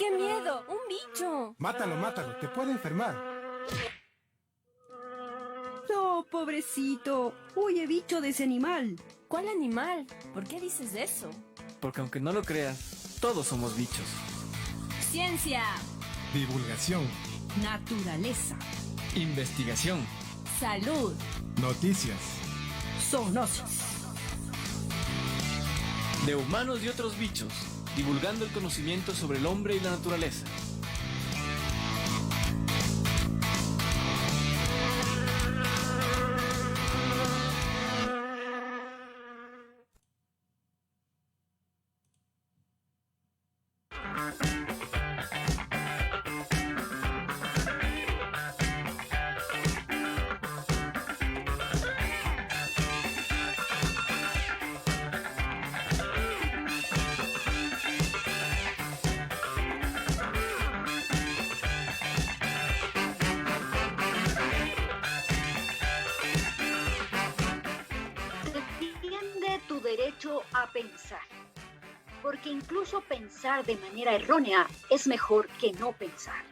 ¡Qué miedo! ¡Un bicho! Mátalo, te puede enfermar. No, pobrecito. Huye, bicho, de ese animal. ¿Cuál animal? ¿Por qué dices eso? Porque aunque no lo creas, todos somos bichos. Ciencia, Divulgación, Naturaleza. Investigación. salud, noticias. Zoonosis. De humanos y otros bichos, divulgando el conocimiento sobre el hombre y la naturaleza. Defiende tu derecho a pensar, porque incluso pensar de manera errónea es mejor que no pensar.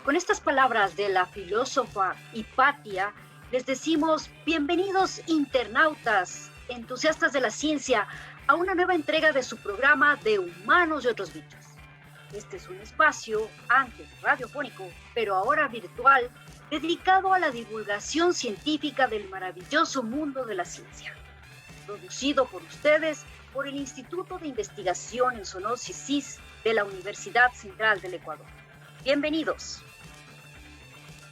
Con estas palabras de la filósofa Hipatia, les decimos bienvenidos internautas, entusiastas de la ciencia, a una nueva entrega de su programa de Humanos y otros bichos. Este es un espacio, antes radiofónico, pero ahora virtual, dedicado a la divulgación científica del maravilloso mundo de la ciencia. Producido por ustedes por el Instituto de Investigación en Zoonosis CIS de la Universidad Central del Ecuador. Bienvenidos.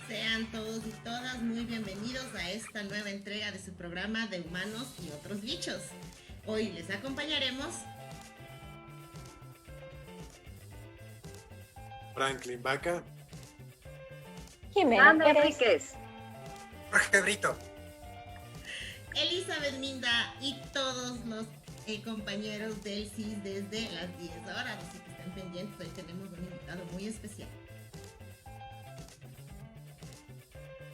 Sean todos y todas muy bienvenidos a esta nueva entrega de su programa de Humanos y otros bichos. Hoy les acompañaremos Franklin Vaca, Jimena Ana Pérez, Enríquez, Jorge Brito. Elizabeth Minda y todos los compañeros del CIS desde las 10 horas, así que estén pendientes, hoy tenemos un invitado muy especial.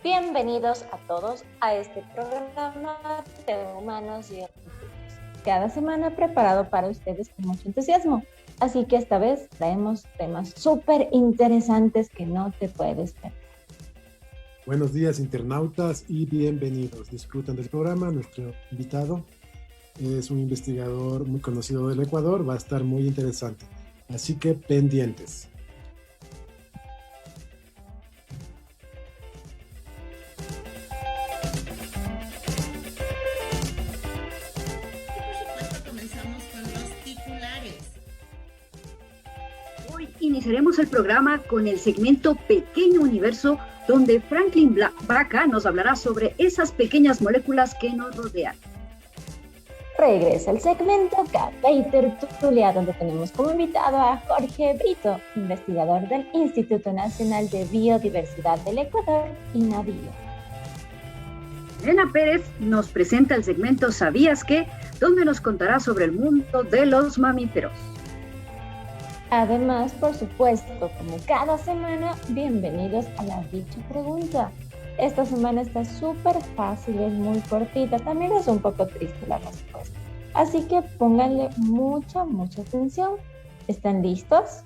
Bienvenidos a todos a este programa de Humanos y otros bichos. Cada semana preparado para ustedes con mucho entusiasmo. Así que esta vez traemos temas súper interesantes que no te puedes perder. Buenos días internautas y bienvenidos. Disfruten del programa. Nuestro invitado es un investigador muy conocido del Ecuador. Va a estar muy interesante. Así que pendientes. Por supuesto, comenzamos con los titulares. hoy iniciaremos el programa con el segmento Pequeño Universo, donde Franklin Vaca nos hablará sobre esas pequeñas moléculas que nos rodean. Regresa el segmento Café y Tertulia, donde tenemos como invitado a Jorge Brito, investigador del Instituto Nacional de Biodiversidad del Ecuador, INABIO. Elena Pérez nos presenta el segmento ¿Sabías qué?, donde nos contará sobre el mundo de los mamíferos. Además, por supuesto, como cada semana, bienvenidos a la Bicho Pregunta. Esta semana está súper fácil, es muy cortita, también es un poco triste la respuesta. Así que pónganle mucha atención. ¿Están listos?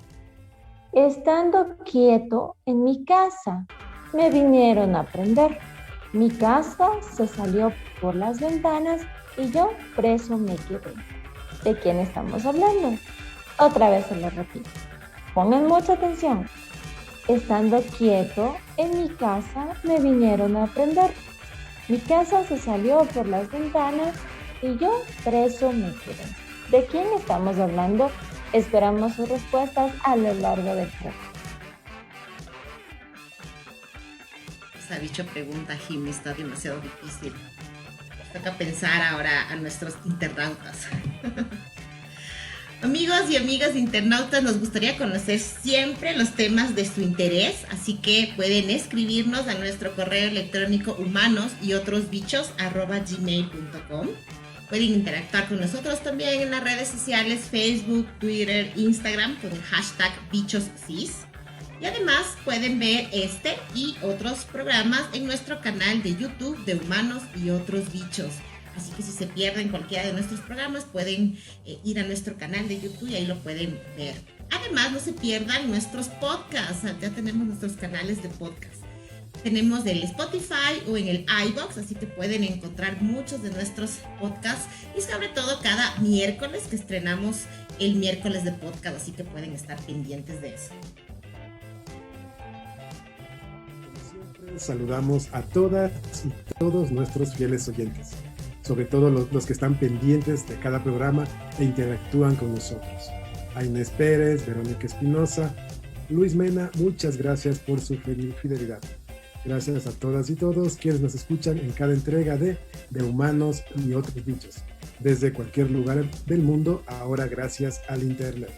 Estando quieto en mi casa, me vinieron a prender. Mi casa se salió por las ventanas y yo preso me quedé. ¿De quién estamos hablando? Otra vez se lo repito. Pongan mucha atención. Estando quieto en mi casa, me vinieron a prender. Mi casa se salió por las ventanas y yo preso me quedé. ¿De quién estamos hablando? Esperamos sus respuestas a lo largo del programa. Esa bicho pregunta, Jimmy, está demasiado difícil. Toca pensar ahora a nuestros internautas. Amigos y amigas internautas, nos gustaría conocer siempre los temas de su interés, así que pueden escribirnos a nuestro correo electrónico humanosyotrosbichos@gmail.com. Pueden interactuar con nosotros también en las redes sociales Facebook, Twitter, Instagram con el hashtag BichosCIS. Y además pueden ver este y otros programas en nuestro canal de YouTube de Humanos y Otros Bichos. Así que si se pierden cualquiera de nuestros programas, pueden ir a nuestro canal de YouTube y ahí lo pueden ver. Además, no se pierdan nuestros podcasts. Ya tenemos nuestros canales de podcast. Tenemos del Spotify o en el iVoox, así que pueden encontrar muchos de nuestros podcasts y sobre todo cada miércoles que estrenamos el miércoles de podcast, así que pueden estar pendientes de eso. Saludamos a todas y todos nuestros fieles oyentes, sobre todo los que están pendientes de cada programa e interactúan con nosotros. A Inés Pérez, Verónica Espinosa, Luis Mena, muchas gracias por su fidelidad. Gracias a todas y todos quienes nos escuchan en cada entrega de Humanos y otros bichos, desde cualquier lugar del mundo, ahora gracias al Internet.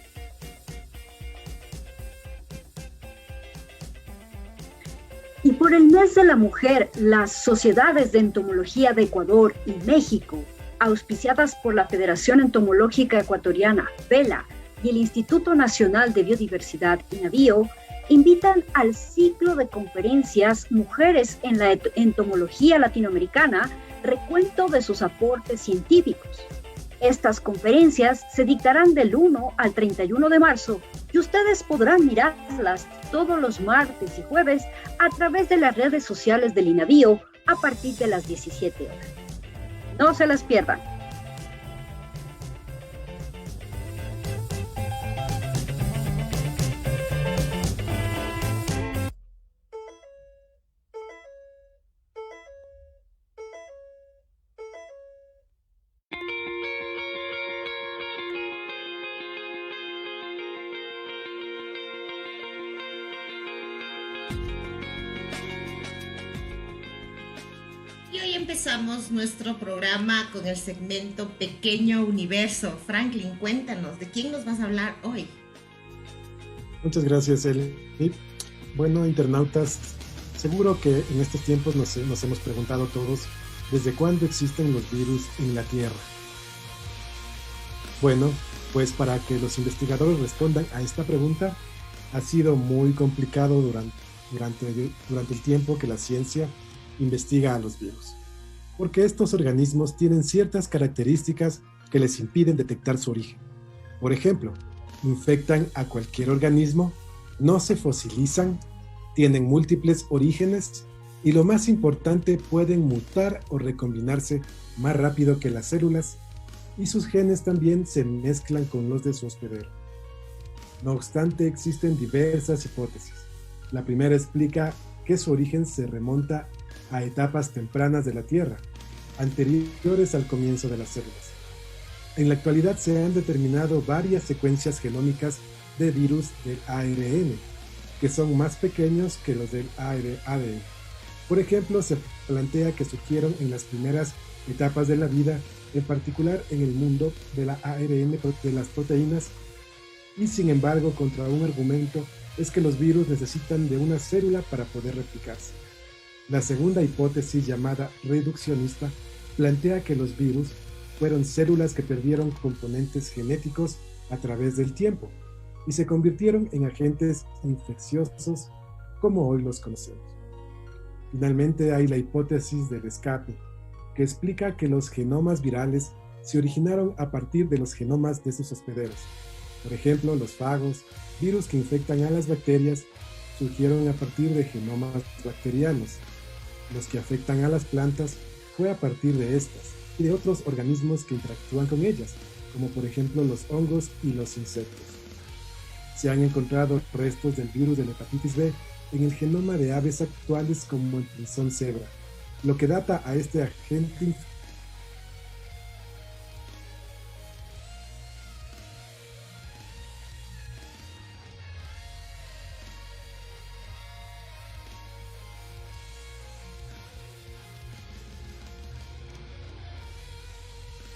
Y por el mes de la mujer, las sociedades de entomología de Ecuador y México, auspiciadas por la Federación Entomológica Ecuatoriana, VELA, y el Instituto Nacional de Biodiversidad, INABIO, invitan al ciclo de conferencias Mujeres en la Entomología Latinoamericana, recuento de sus aportes científicos. Estas conferencias se dictarán del 1 al 31 de marzo y ustedes podrán mirarlas todos los martes y jueves a través de las redes sociales del INABIO a partir de las 17 horas. No se las pierdan. Y hoy empezamos nuestro programa con el segmento Pequeño Universo. Franklin, cuéntanos, ¿de quién nos vas a hablar hoy? Muchas gracias, Eli. Bueno, internautas, seguro que en estos tiempos nos hemos preguntado todos, ¿desde cuándo existen los virus en la Tierra? Bueno, pues para que los investigadores respondan a esta pregunta, ha sido muy complicado durante el tiempo que la ciencia investiga a los virus, porque estos organismos tienen ciertas características que les impiden detectar su origen. Por ejemplo, infectan a cualquier organismo, no se fosilizan, tienen múltiples orígenes y lo más importante, pueden mutar o recombinarse más rápido que las células y sus genes también se mezclan con los de su hospedero. No obstante, existen diversas hipótesis. La primera explica que su origen se remonta a etapas tempranas de la Tierra, anteriores al comienzo de las células. En la actualidad se han determinado varias secuencias genómicas de virus del ARN, que son más pequeños que los del ADN. Por ejemplo, se plantea que surgieron en las primeras etapas de la vida, en particular en el mundo de la ARN de las proteínas, y sin embargo, contra un argumento es que los virus necesitan de una célula para poder replicarse. La segunda hipótesis, llamada reduccionista, plantea que los virus fueron células que perdieron componentes genéticos a través del tiempo y se convirtieron en agentes infecciosos como hoy los conocemos. Finalmente hay la hipótesis del escape, que explica que los genomas virales se originaron a partir de los genomas de sus hospederos. Por ejemplo, los fagos, virus que infectan a las bacterias, surgieron a partir de genomas bacterianos. Los que afectan a las plantas fue a partir de estas y de otros organismos que interactúan con ellas, como por ejemplo los hongos y los insectos. Se han encontrado restos del virus de la hepatitis B en el genoma de aves actuales como el pinzón cebra, lo que data a este agente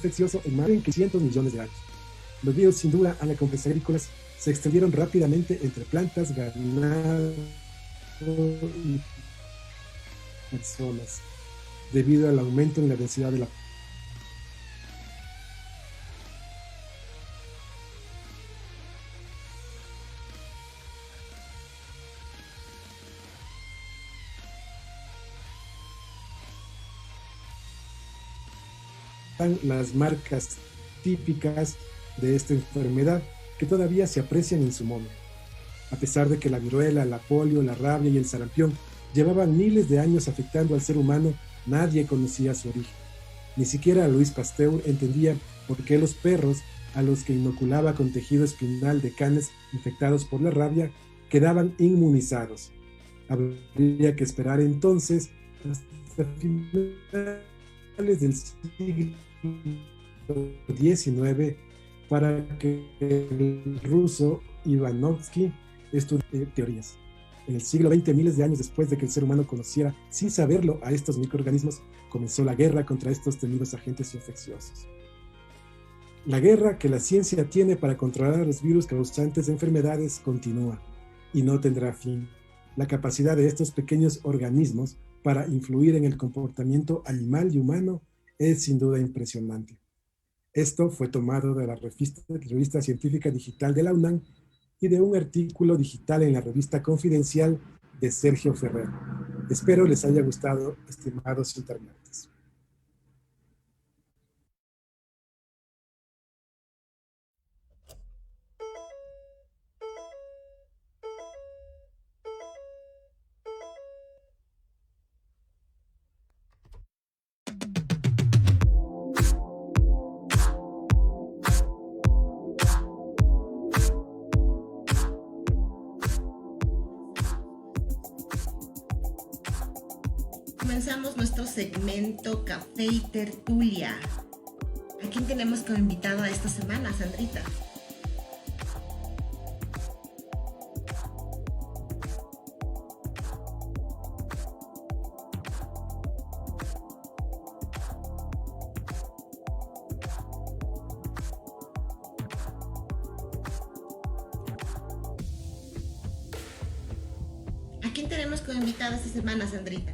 infeccioso en más de 500 millones de años. Los virus sin duda a las compresas agrícolas se extendieron rápidamente entre plantas, ganado y personas, debido al aumento en la densidad de la las marcas típicas de esta enfermedad que todavía se aprecian en su mono. A pesar de que la viruela, la polio, la rabia y el sarampión llevaban miles de años afectando al ser humano, nadie conocía su origen. Ni siquiera Louis Pasteur entendía por qué los perros, a los que inoculaba con tejido espinal de canes infectados por la rabia, quedaban inmunizados. Habría que esperar entonces hasta finales del siglo XIX para que el ruso Ivanovsky estudie teorías. En el siglo XX, miles de años después de que el ser humano conociera, sin saberlo, a estos microorganismos, comenzó la guerra contra estos temidos agentes infecciosos. La guerra que la ciencia tiene para controlar a los virus causantes de enfermedades continúa y no tendrá fin. La capacidad de estos pequeños organismos para influir en el comportamiento animal y humano es sin duda impresionante. Esto fue tomado de la revista científica digital de la UNAM y de un artículo digital en la revista Confidencial de Sergio Ferrer. Espero les haya gustado, estimados internautas. Comenzamos nuestro segmento Café y Tertulia. ¿A quién tenemos como invitado a esta semana, Sandrita? ¿A quién tenemos como invitado esta semana, Sandrita?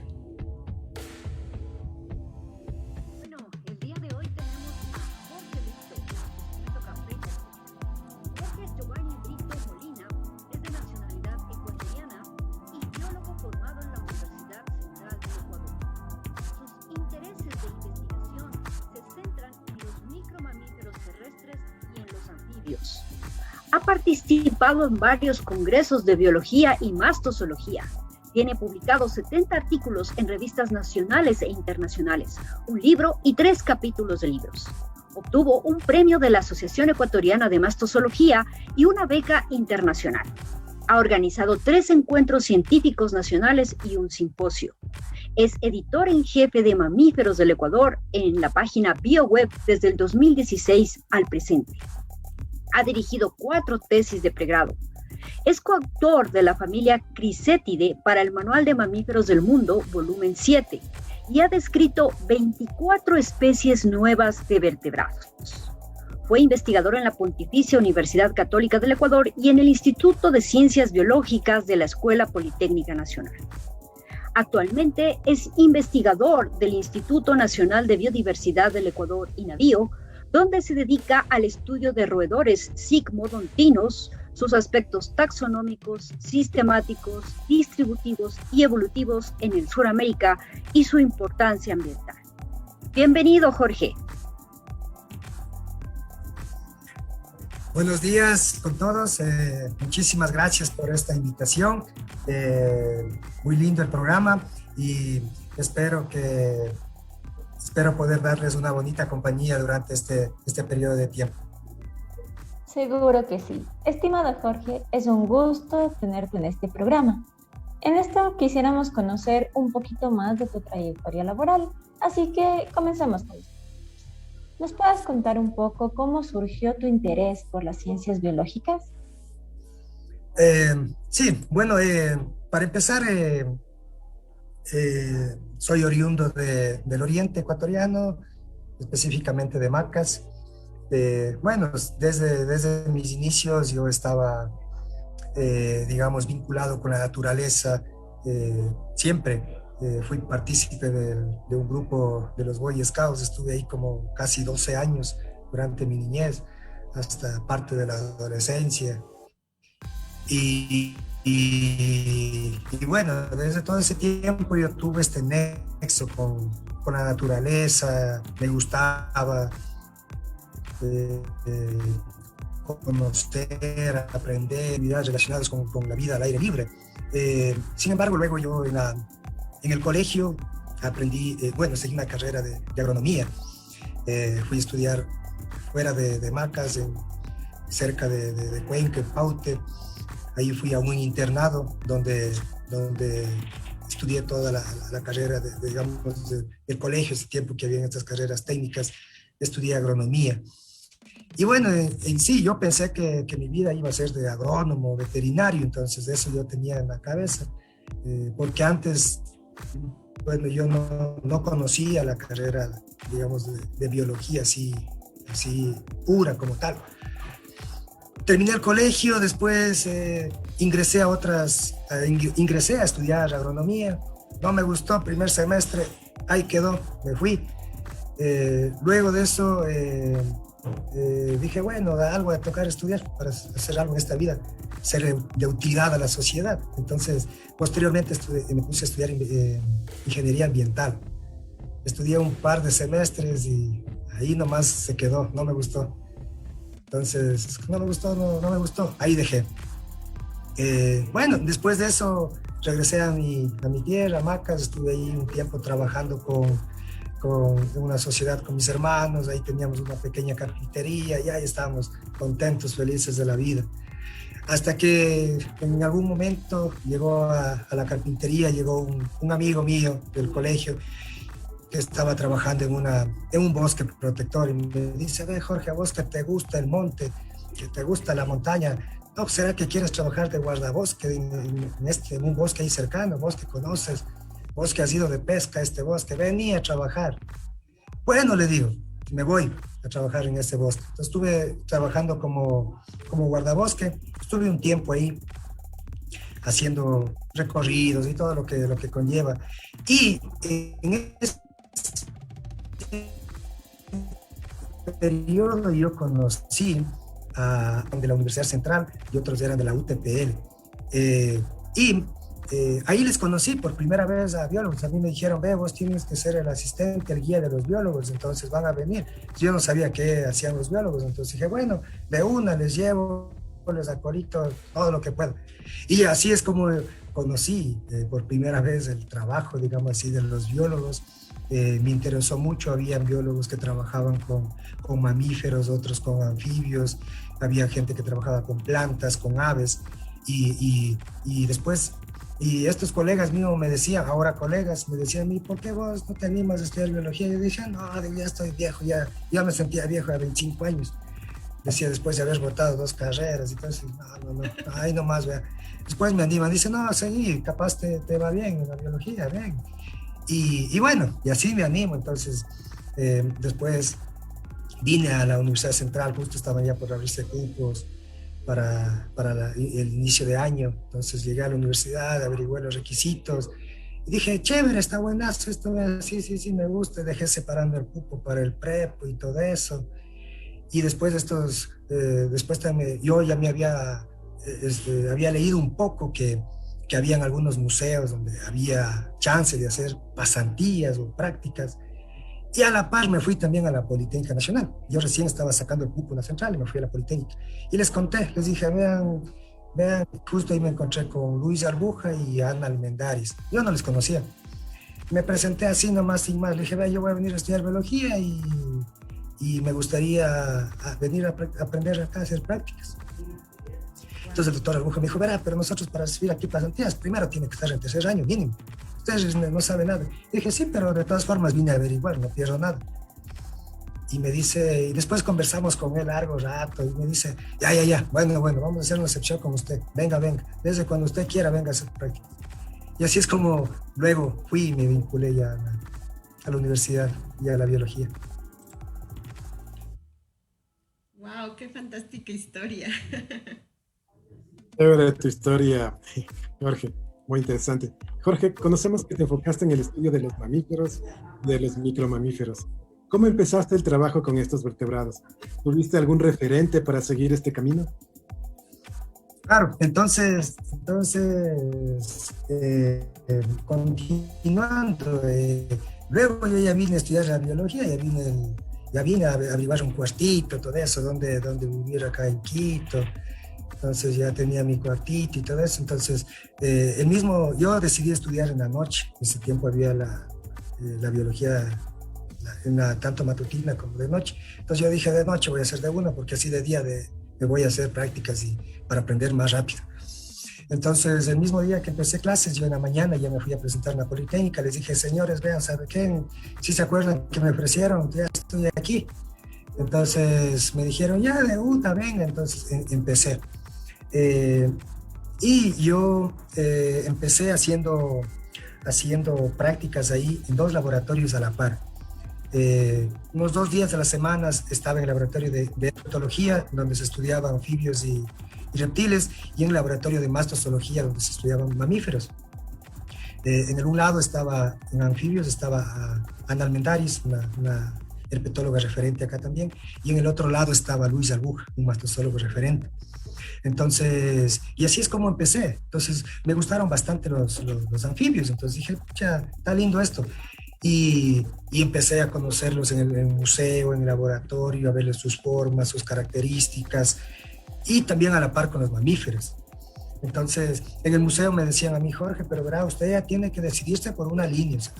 Ha participado en varios congresos de biología y mastozoología. Tiene publicados 70 artículos en revistas nacionales e internacionales, un libro y 3 capítulos de libros. Obtuvo un premio de la Asociación Ecuatoriana de Mastozoología y una beca internacional. Ha organizado 3 encuentros científicos nacionales y un simposio. Es editor en jefe de Mamíferos del Ecuador en la página BioWeb desde el 2016 al presente. Ha dirigido 4 tesis de pregrado. Es coautor de la familia Crisetidae para el Manual de Mamíferos del Mundo, volumen 7, y ha descrito 24 especies nuevas de vertebrados. Fue investigador en la Pontificia Universidad Católica del Ecuador y en el Instituto de Ciencias Biológicas de la Escuela Politécnica Nacional. Actualmente es investigador del Instituto Nacional de Biodiversidad del Ecuador, INABIO, donde se dedica al estudio de roedores sigmodontinos, sus aspectos taxonómicos, sistemáticos, distributivos y evolutivos en el Suramérica y su importancia ambiental. Bienvenido, Jorge. Buenos días con todos, muchísimas gracias por esta invitación, muy lindo el programa y espero poder darles una bonita compañía durante este periodo de tiempo. Seguro que sí. Estimado Jorge, es un gusto tenerte en este programa. En esto quisiéramos conocer un poquito más de tu trayectoria laboral, así que comencemos con esto. ¿Nos puedes contar un poco cómo surgió tu interés por las ciencias biológicas? Sí, bueno, para empezar, soy oriundo del oriente ecuatoriano, específicamente de Macas. Bueno, desde mis inicios yo estaba, digamos, vinculado con la naturaleza, siempre. Fui partícipe de un grupo de los Boy Scouts, estuve ahí como casi 12 años durante mi niñez, hasta parte de la adolescencia. Y bueno, desde todo ese tiempo yo tuve este nexo con con la naturaleza, me gustaba conocer, aprender actividades relacionadas con la vida al aire libre. Sin embargo, luego yo en el colegio aprendí, seguí una carrera de agronomía. Fui a estudiar fuera de Macas, cerca de Cuenca, en Paute. Ahí fui a un internado donde estudié toda la carrera del colegio, ese tiempo que había estas carreras técnicas, estudié agronomía. Y bueno, en sí yo pensé que mi vida iba a ser de agrónomo, veterinario, entonces eso yo tenía en la cabeza, porque antes, bueno, yo no conocía la carrera, digamos, de biología así pura como tal. Terminé el colegio, después ingresé a estudiar agronomía. No me gustó, primer semestre, ahí quedó, me fui. Luego de eso dije, bueno, algo de tocar estudiar para hacer algo en esta vida, ser de utilidad a la sociedad. Entonces, posteriormente me puse a estudiar ingeniería ambiental. Estudié un par de semestres y ahí nomás se quedó, no me gustó. Entonces, no me gustó, ahí dejé. Bueno, después de eso regresé a mi tierra, Macas, estuve ahí un tiempo trabajando con una sociedad con mis hermanos, ahí teníamos una pequeña carpintería y ahí estábamos contentos, felices de la vida. Hasta que en algún momento llegó a la carpintería, llegó un amigo mío del colegio que estaba trabajando en un bosque protector y me dice, ve Jorge, a vos que te gusta el monte, que te gusta la montaña, ¿no será que quieres trabajar de guardabosque en un bosque ahí cercano, vos que conoces, vos que has ido de pesca a este bosque, vení a trabajar? Bueno, le digo, me voy a trabajar en ese bosque. Entonces estuve trabajando como guardabosque, estuve un tiempo ahí haciendo recorridos y todo lo que conlleva. Y en ese periodo yo conocí de la Universidad Central y otros eran de la UTPL. Ahí les conocí por primera vez a biólogos. A mí me dijeron, ve, vos tienes que ser el asistente, el guía de los biólogos, entonces van a venir. Yo no sabía qué hacían los biólogos, entonces dije, bueno, de una les llevo, les acolito todo lo que puedo. Y así es como conocí por primera vez el trabajo, digamos así, de los biólogos. Me interesó mucho, había biólogos que trabajaban con mamíferos, otros con anfibios, había gente que trabajaba con plantas, con aves, y después, y estos colegas míos me decían, ahora colegas, me decían a mí, ¿por qué vos no te animas a estudiar biología? Y yo dije, no, ya estoy viejo, ya me sentía viejo a 25 años. Decía, después de haber votado 2 carreras, entonces, no, ahí nomás, vea. Después me animan, dice, no, seguí, capaz te va bien en la biología, bien. Y bueno, y así me animo. Entonces, después vine a la Universidad Central, justo estaban ya por abrirse cupos para el inicio de año. Entonces llegué a la universidad, averigué los requisitos y dije, chévere, está buenazo esto, sí, me gusta. Dejé separando el cupo para el prepo y todo eso. Y después después también, yo ya me había leído un poco que habían algunos museos donde había chance de hacer pasantías o prácticas. Y a la par me fui también a la Politécnica Nacional. Yo recién estaba sacando el cupo en la Central y me fui a la Politécnica. Y les conté, les dije, vean, justo ahí me encontré con Luis Arbuja y Ana Almendaris. Yo no les conocía. Me presenté así nomás, sin más. Le dije, vea, yo voy a venir a estudiar biología y me gustaría venir a aprender acá a hacer prácticas. Entonces el doctor Arbuja me dijo, verá, pero nosotros para recibir aquí pasantías, primero tiene que estar en 3er año mínimo. Ustedes no saben nada. Y dije, sí, pero de todas formas vine a averiguar, no pierdo nada. Y me dice, y después conversamos con él largo rato, y me dice, ya, bueno, vamos a hacer una excepción con usted. Venga, desde cuando usted quiera, venga a hacer práctica. Y así es como luego fui y me vinculé ya a la universidad y a la biología. ¡Wow! ¡Qué fantástica historia! Chévere tu historia, Jorge, muy interesante. Jorge, conocemos que te enfocaste en el estudio de los mamíferos, de los micromamíferos. ¿Cómo empezaste el trabajo con estos vertebrados? ¿Tuviste algún referente para seguir este camino? Claro, entonces continuando, Luego yo ya vine a estudiar la biología, ya vine a averiguar un cuartito, todo eso, donde vivir acá en Quito. Entonces ya tenía mi cuartito y todo eso. Entonces, yo decidí estudiar en la noche. En ese tiempo había la biología tanto matutina como de noche. Entonces yo dije, de noche voy a hacer de una, porque así de día me voy a hacer prácticas para aprender más rápido. Entonces, el mismo día que empecé clases, yo en la mañana ya me fui a presentar en la Politécnica. Les dije, señores, vean, ¿sabe qué? Si se acuerdan que me ofrecieron, ya estoy aquí. Entonces me dijeron, ya de una, venga. Entonces empecé. Y yo empecé haciendo prácticas ahí en 2 laboratorios a la par. Unos 2 días de las semanas estaba en el laboratorio de herpetología, donde se estudiaban anfibios y reptiles, y en el laboratorio de mastozología, donde se estudiaban mamíferos. En un lado en anfibios estaba Ana Almendaris, una herpetóloga referente acá también, y en el otro lado estaba Luis Albuja, un mastozólogo referente. Entonces, y así es como empecé. Entonces, me gustaron bastante los anfibios, entonces dije, ya, está lindo esto. Y empecé a conocerlos en el museo, en el laboratorio, a verles sus formas, sus características, y también a la par con los mamíferos. Entonces, en el museo me decían a mí, Jorge, pero verá, usted ya tiene que decidirse por una línea, o sea,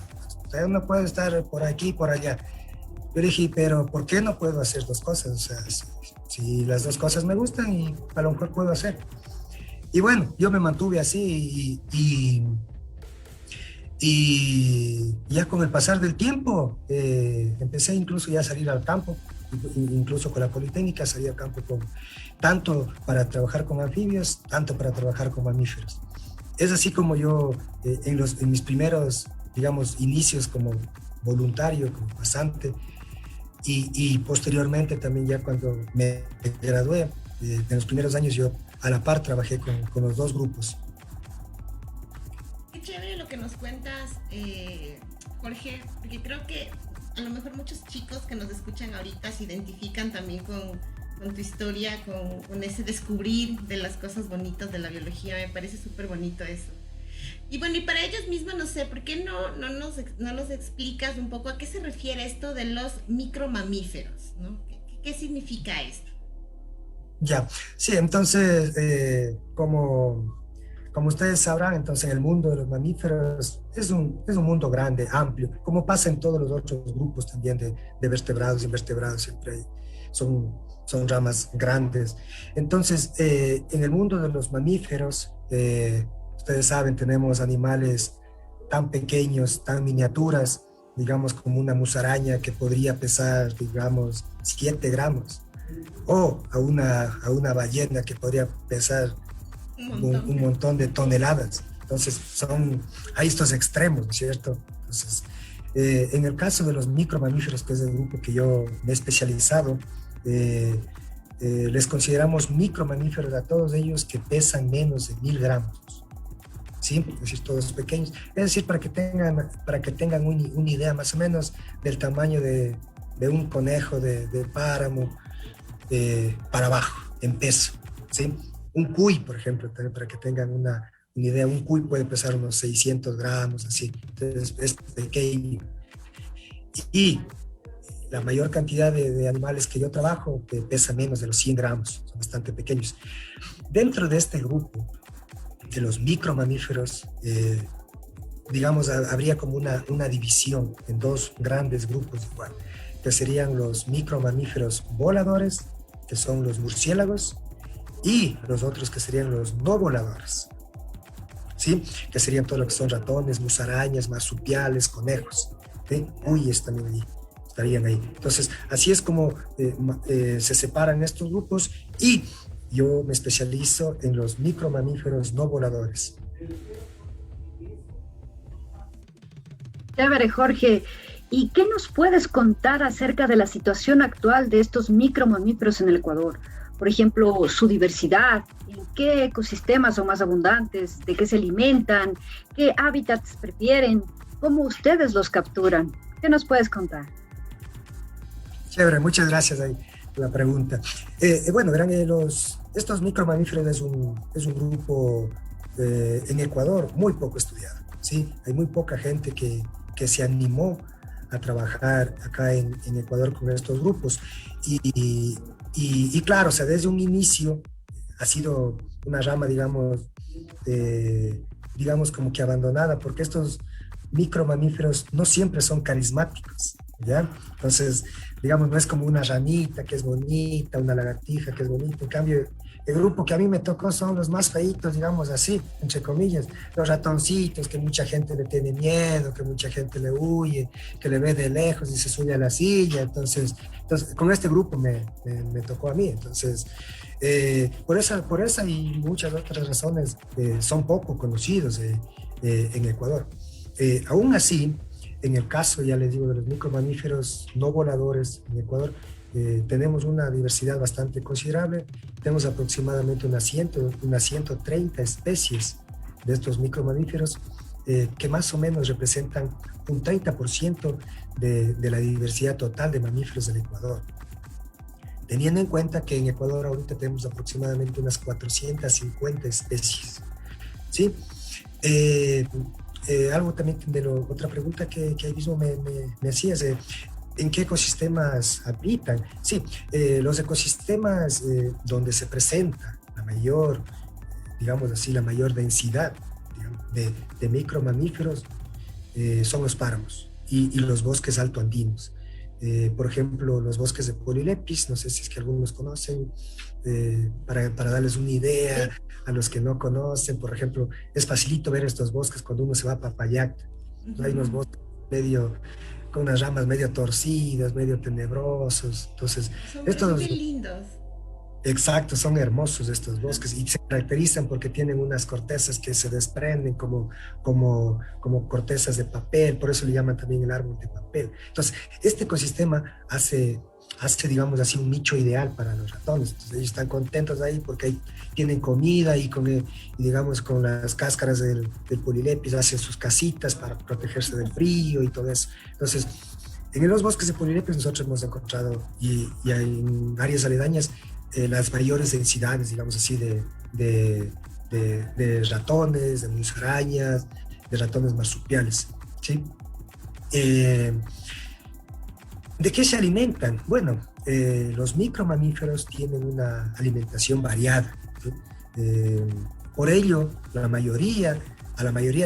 usted no puede estar por aquí y por allá. Yo dije, pero ¿por qué no puedo hacer 2 cosas? O sea, si las 2 cosas me gustan, y a lo mejor puedo hacer. Y bueno, yo me mantuve así y ya con el pasar del tiempo empecé incluso ya a salir al campo, incluso con la Politécnica salí al campo tanto para trabajar con anfibios, tanto para trabajar con mamíferos. Es así como yo en mis primeros, digamos, inicios como voluntario, como pasante, y posteriormente también ya cuando me gradué, en los primeros años yo a la par trabajé con los 2 grupos. Qué chévere lo que nos cuentas, Jorge, porque creo que a lo mejor muchos chicos que nos escuchan ahorita se identifican también con tu historia, con ese descubrir de las cosas bonitas de la biología. Me parece súper bonito eso. Y bueno, y para ellos mismos, no sé, ¿por qué no nos explicas un poco a qué se refiere esto de los micromamíferos, ¿no? ¿Qué significa esto? Ya, sí, entonces, como ustedes sabrán, entonces en el mundo de los mamíferos es un mundo grande, amplio, como pasa en todos los otros grupos también de vertebrados, invertebrados, siempre hay, son ramas grandes. Entonces, en el mundo de los mamíferos, ustedes saben, tenemos animales tan pequeños, tan miniaturas, digamos como una musaraña que podría pesar, digamos, 7 gramos, o a una ballena que podría pesar un montón de toneladas. Entonces hay estos extremos, ¿no es cierto? Entonces, en el caso de los micromamíferos, que es el grupo que yo me he especializado, les consideramos micromamíferos a todos ellos que pesan menos de 1000 gramos. ¿Sí? Es decir, todos pequeños. Es decir, para que tengan una idea más o menos del tamaño de un conejo de páramo para abajo, en peso. ¿Sí? Un cuy, por ejemplo, también para que tengan una idea, un cuy puede pesar unos 600 gramos, así. Entonces es pequeño. Y la mayor cantidad de animales que yo trabajo pesa menos de los 100 gramos, son bastante pequeños. Dentro de este grupo de los micromamíferos, digamos, habría como una división en 2 grandes grupos igual, que serían los micromamíferos voladores, que son los murciélagos, y los otros que serían los no voladores, ¿sí? Que serían todo lo que son ratones, musarañas, marsupiales, conejos, ¿sí? Cuyes también ahí, estarían ahí. Entonces, así es como se separan estos grupos, y yo me especializo en los micromamíferos no voladores. Chévere, Jorge. ¿Y qué nos puedes contar acerca de la situación actual de estos micromamíferos en el Ecuador? Por ejemplo, su diversidad, en qué ecosistemas son más abundantes, de qué se alimentan, qué hábitats prefieren, cómo ustedes los capturan. ¿Qué nos puedes contar? Chévere, muchas gracias ahí por la pregunta. Bueno, verán, estos micromamíferos es un grupo en Ecuador muy poco estudiado, ¿sí? Hay muy poca gente que se animó a trabajar acá en Ecuador con estos grupos. Y claro, o sea, desde un inicio ha sido una rama, digamos como que abandonada, porque estos micromamíferos no siempre son carismáticos, ¿ya? Entonces, digamos, no es como una ranita que es bonita, una lagartija que es bonita. En cambio, el grupo que a mí me tocó son los más feitos, digamos así, entre comillas, los ratoncitos que mucha gente le tiene miedo, que mucha gente le huye, que le ve de lejos y se sube a la silla. Entonces con este grupo me tocó a mí. Entonces, por esa y muchas otras razones son poco conocidos en Ecuador. Aún así, en el caso, ya les digo, de los micromamíferos no voladores en Ecuador, tenemos una diversidad bastante considerable. Tenemos aproximadamente unas 130 especies de estos micromamíferos que más o menos representan un 30% de la diversidad total de mamíferos del Ecuador. Teniendo en cuenta que en Ecuador ahorita tenemos aproximadamente unas 450 especies, ¿sí? Algo también otra pregunta que ahí mismo me hacías, ¿en qué ecosistemas habitan? Sí, los ecosistemas donde se presenta la mayor, digamos así, la mayor densidad, digamos, de micromamíferos son los páramos y los bosques altoandinos. Por ejemplo, los bosques de Polilepis, no sé si es que algunos conocen, para darles una idea a los que no conocen. Por ejemplo, es facilito ver estos bosques cuando uno se va a Papayac. Hay unos bosques con unas ramas medio torcidas, medio tenebrosos. Entonces, son bien lindos. Exacto, son hermosos estos bosques y se caracterizan porque tienen unas cortezas que se desprenden como cortezas de papel, por eso le llaman también el árbol de papel. Entonces, este ecosistema hace, digamos así, un nicho ideal para los ratones. Entonces, ellos están contentos ahí porque ahí tienen comida y digamos, con las cáscaras del Polilepis hacen sus casitas para protegerse del frío y todo eso. Entonces, en los bosques de Polilepis nosotros hemos encontrado y en áreas aledañas las mayores densidades, digamos así, de ratones, de musarañas, de ratones marsupiales, ¿sí? ¿De qué se alimentan? Bueno, los micromamíferos tienen una alimentación variada, ¿sí? Por ello, a la mayoría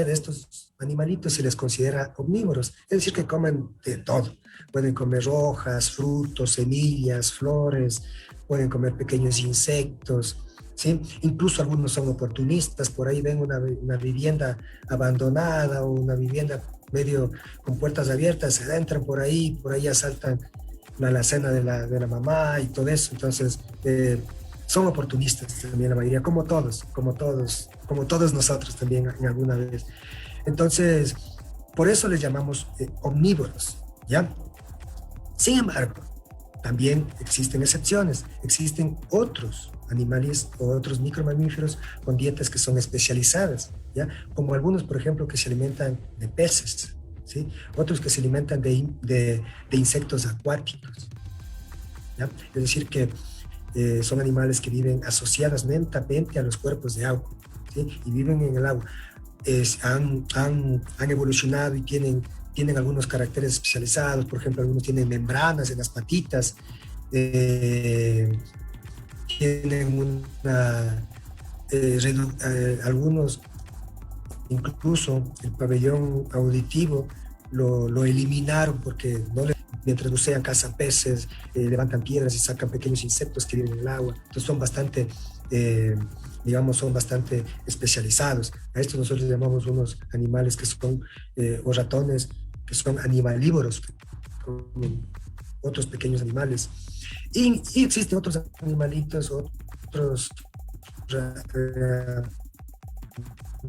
de estos animalitos se les considera omnívoros, es decir, que comen de todo. Pueden comer hojas, frutos, semillas, flores, pueden comer pequeños insectos, ¿sí? Incluso algunos son oportunistas, por ahí ven una vivienda abandonada o una vivienda medio con puertas abiertas, se entran por ahí asaltan la alacena de la mamá y todo eso. Entonces, son oportunistas también la mayoría, como todos nosotros también en alguna vez. Entonces, por eso les llamamos omnívoros, ¿ya? Sin embargo, también existen excepciones, existen otros animales o otros micromamíferos con dietas que son especializadas, ¿ya? Como algunos, por ejemplo, que se alimentan de peces, ¿sí? Otros que se alimentan de insectos acuáticos, ¿ya? Es decir, que son animales que viven asociadamente a los cuerpos de agua, ¿sí? Y viven en el agua. Han evolucionado y tienen algunos caracteres especializados. Por ejemplo, algunos tienen membranas en las patitas, tienen algunos incluso el pabellón auditivo lo eliminaron porque mientras bucean cazan peces, levantan piedras y sacan pequeños insectos que viven en el agua. Entonces son bastante especializados. A estos nosotros llamamos unos animales que son, o ratones, que son animalívoros, como otros pequeños animales. Y existen otros animalitos, otros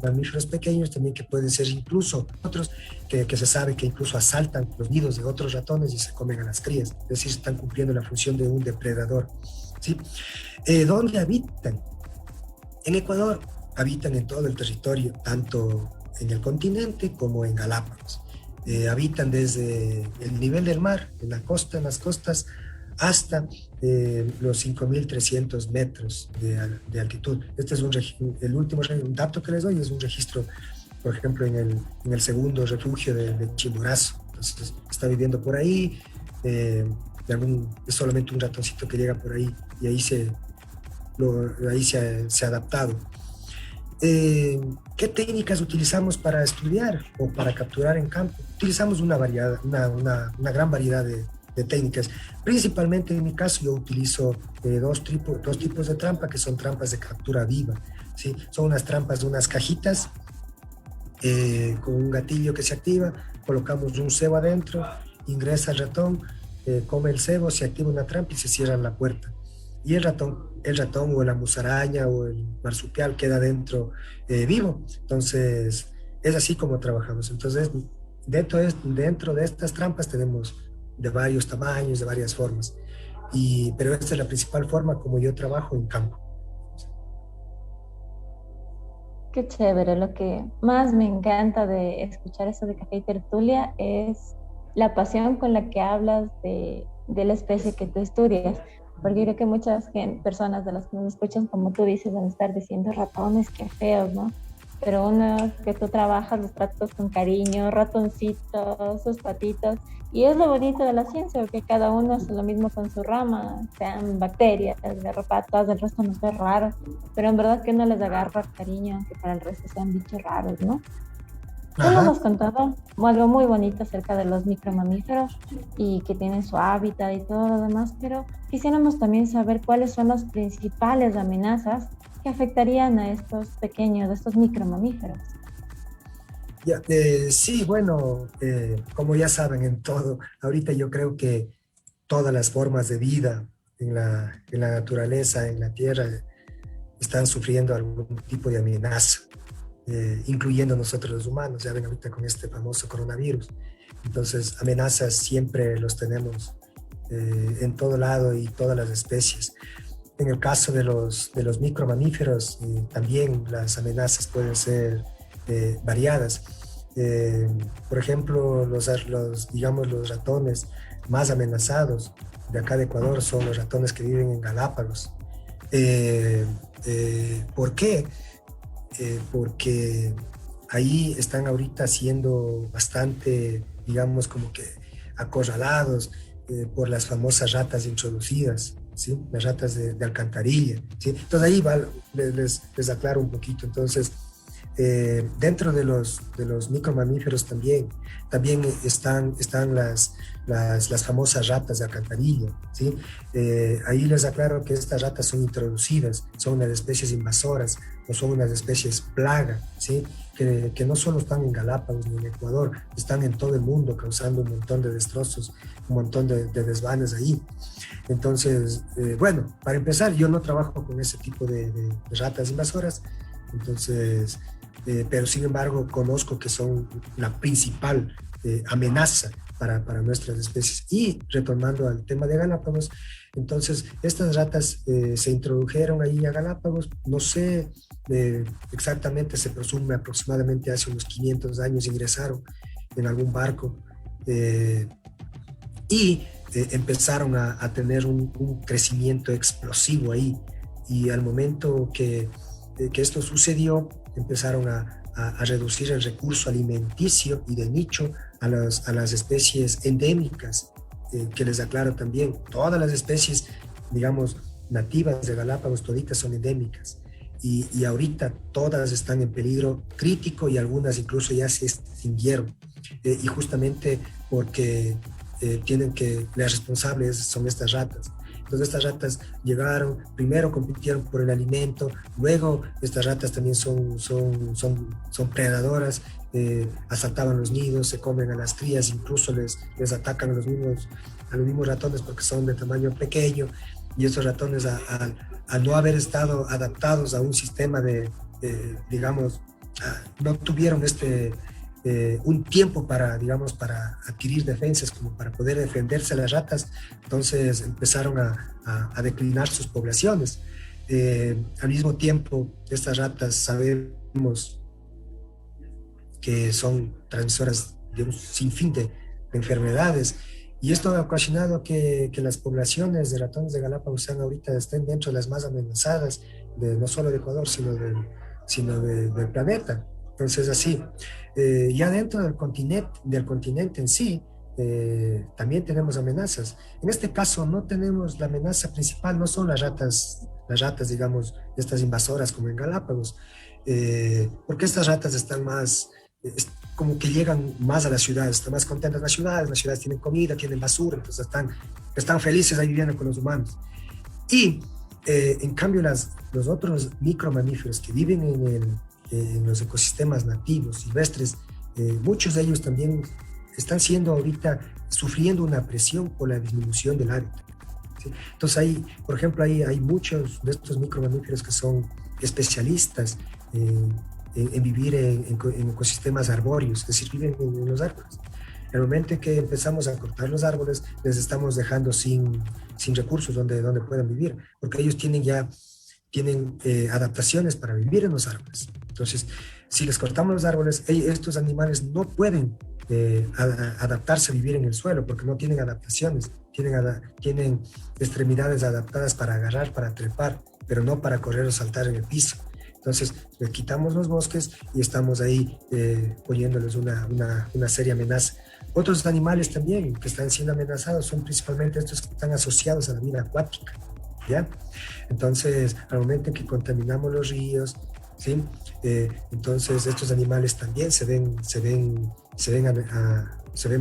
mamíferos pequeños también que pueden ser incluso otros que se sabe que incluso asaltan los nidos de otros ratones y se comen a las crías, es decir, están cumpliendo la función de un depredador, ¿sí? ¿Dónde habitan? En Ecuador habitan en todo el territorio, tanto en el continente como en Galápagos. Habitan desde el nivel del mar, en las costas, hasta los 5.300 metros de altitud. Este es el último dato que les doy, es un registro, por ejemplo, en el segundo refugio de Chimborazo, Entonces está viviendo por ahí, es solamente un ratoncito que llega por ahí y ahí se ha adaptado. ¿Qué técnicas utilizamos para estudiar o para capturar en campo? Utilizamos una gran variedad de técnicas. Principalmente en mi caso yo utilizo dos tipos de trampa, que son trampas de captura viva, ¿sí? Son unas trampas de unas cajitas con un gatillo que se activa, colocamos un cebo adentro, ingresa el ratón, come el cebo, se activa una trampa y se cierra la puerta. Y el ratón o la musaraña o el marsupial queda dentro vivo. Entonces, es así como trabajamos. Entonces, dentro de estas trampas tenemos de varios tamaños, de varias formas. Pero esta es la principal forma como yo trabajo en campo. Qué chévere. Lo que más me encanta de escuchar eso de Café y Tertulia es la pasión con la que hablas de la especie que tú estudias. Porque creo que muchas personas de las que nos escuchan, como tú dices, van a estar diciendo ratones, qué feos, ¿no? Pero uno que tú trabajas, los tratas con cariño, ratoncitos, sus patitas. Y es lo bonito de la ciencia, porque cada uno hace lo mismo con su rama, sean bacterias, garrapatas, el resto no es raro. Pero en verdad que uno les agarra cariño, aunque para el resto sean bichos raros, ¿no? Tú nos has contado algo muy bonito acerca de los micromamíferos y que tienen su hábitat y todo lo demás, pero quisiéramos también saber cuáles son las principales amenazas que afectarían a estos micromamíferos. Sí, bueno, como ya saben en todo, ahorita yo creo que todas las formas de vida en la naturaleza, en la tierra, están sufriendo algún tipo de amenaza. Incluyendo nosotros los humanos, ya ven ahorita con este famoso coronavirus. Entonces, amenazas siempre los tenemos en todo lado y todas las especies. En el caso de los micromamíferos, también las amenazas pueden ser variadas. Por ejemplo, los ratones más amenazados de acá de Ecuador son los ratones que viven en Galápagos. ¿Por qué? Porque ahí están ahorita siendo bastante, digamos, como que acorralados por las famosas ratas introducidas, ¿sí? Las ratas de alcantarilla, ¿sí? Entonces ahí les aclaro un poquito. Entonces, dentro de los micromamíferos también están las famosas ratas de alcantarilla, ¿sí? Ahí les aclaro que estas ratas son introducidas, son unas especies invasoras, no son unas especies plaga, ¿sí? Que no solo están en Galápagos ni en Ecuador, están en todo el mundo causando un montón de destrozos, un montón de desvanes ahí. Entonces, bueno, para empezar, yo no trabajo con ese tipo de ratas invasoras, entonces, pero sin embargo conozco que son la principal amenaza para nuestras especies. Y retornando al tema de Galápagos, entonces estas ratas se introdujeron ahí a Galápagos, no sé exactamente, se presume aproximadamente hace unos 500 años ingresaron en algún barco y empezaron a tener un crecimiento explosivo ahí, y al momento que esto sucedió empezaron a reducir el recurso alimenticio y de nicho a las especies endémicas, que les aclaro también, todas las especies, digamos, nativas de Galápagos, toditas son endémicas, y ahorita todas están en peligro crítico y algunas incluso ya se extinguieron, y justamente porque las responsables son estas ratas. Entonces estas ratas llegaron, primero compitieron por el alimento, luego estas ratas también son predadoras, asaltaban los nidos, se comen a las crías, incluso les atacan a los mismos ratones porque son de tamaño pequeño, y esos ratones al no haber estado adaptados a un sistema digamos, no tuvieron un tiempo para adquirir defensas como para poder defenderse las ratas, entonces empezaron a declinar sus poblaciones. Al mismo tiempo, estas ratas sabemos que son transmisoras de un sinfín de enfermedades, y esto ha ocasionado que las poblaciones de ratones de Galápagos estén dentro de las más amenazadas, no solo de Ecuador, sino del planeta. Entonces, así, ya dentro del continente en sí, también tenemos amenazas. En este caso, no tenemos la amenaza principal, no son las ratas, digamos, estas invasoras como en Galápagos, porque estas ratas están más, como que llegan más a las ciudades, están más contentas las ciudades tienen comida, tienen basura, entonces están felices ahí viviendo con los humanos. Y en cambio, los otros micromamíferos que viven en los ecosistemas nativos, silvestres, muchos de ellos también están siendo ahorita sufriendo una presión por la disminución del hábitat. ¿Sí? Entonces, por ejemplo, hay muchos de estos micromamíferos que son especialistas en vivir en ecosistemas arbóreos, es decir, viven en los árboles. En el momento en que empezamos a cortar los árboles, les estamos dejando sin recursos donde puedan vivir, porque ellos tienen adaptaciones para vivir en los árboles. Entonces, si les cortamos los árboles, estos animales no pueden adaptarse a vivir en el suelo, porque no tienen adaptaciones, tienen extremidades adaptadas para agarrar, para trepar, pero no para correr o saltar en el piso. Entonces, les quitamos los bosques y estamos ahí poniéndoles una seria amenaza. Otros animales también que están siendo amenazados son principalmente estos que están asociados a la vida acuática, ¿ya? Entonces, al momento en que contaminamos los ríos, ¿sí? Entonces estos animales también se ven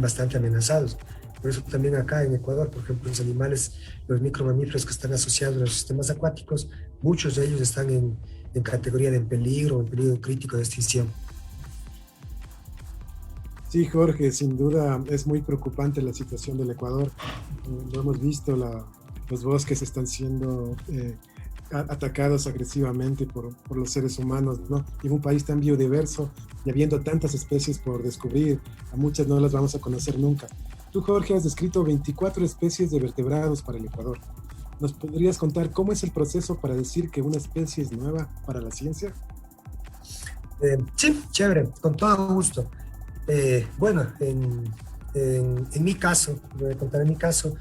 bastante amenazados. Por eso también acá en Ecuador, por ejemplo, los micromamíferos que están asociados a los sistemas acuáticos, muchos de ellos están en categoría de peligro crítico de extinción. Sí, Jorge, sin duda es muy preocupante la situación del Ecuador. Lo hemos visto, los bosques están siendo atacados agresivamente por los seres humanos, ¿no? En un país tan biodiverso y habiendo tantas especies por descubrir, a muchas no las vamos a conocer nunca. Tú, Jorge, has descrito 24 especies de vertebrados para el Ecuador. ¿Nos podrías contar cómo es el proceso para decir que una especie es nueva para la ciencia? Sí, chévere, con todo gusto. Bueno, en mi caso, voy a contar en mi caso,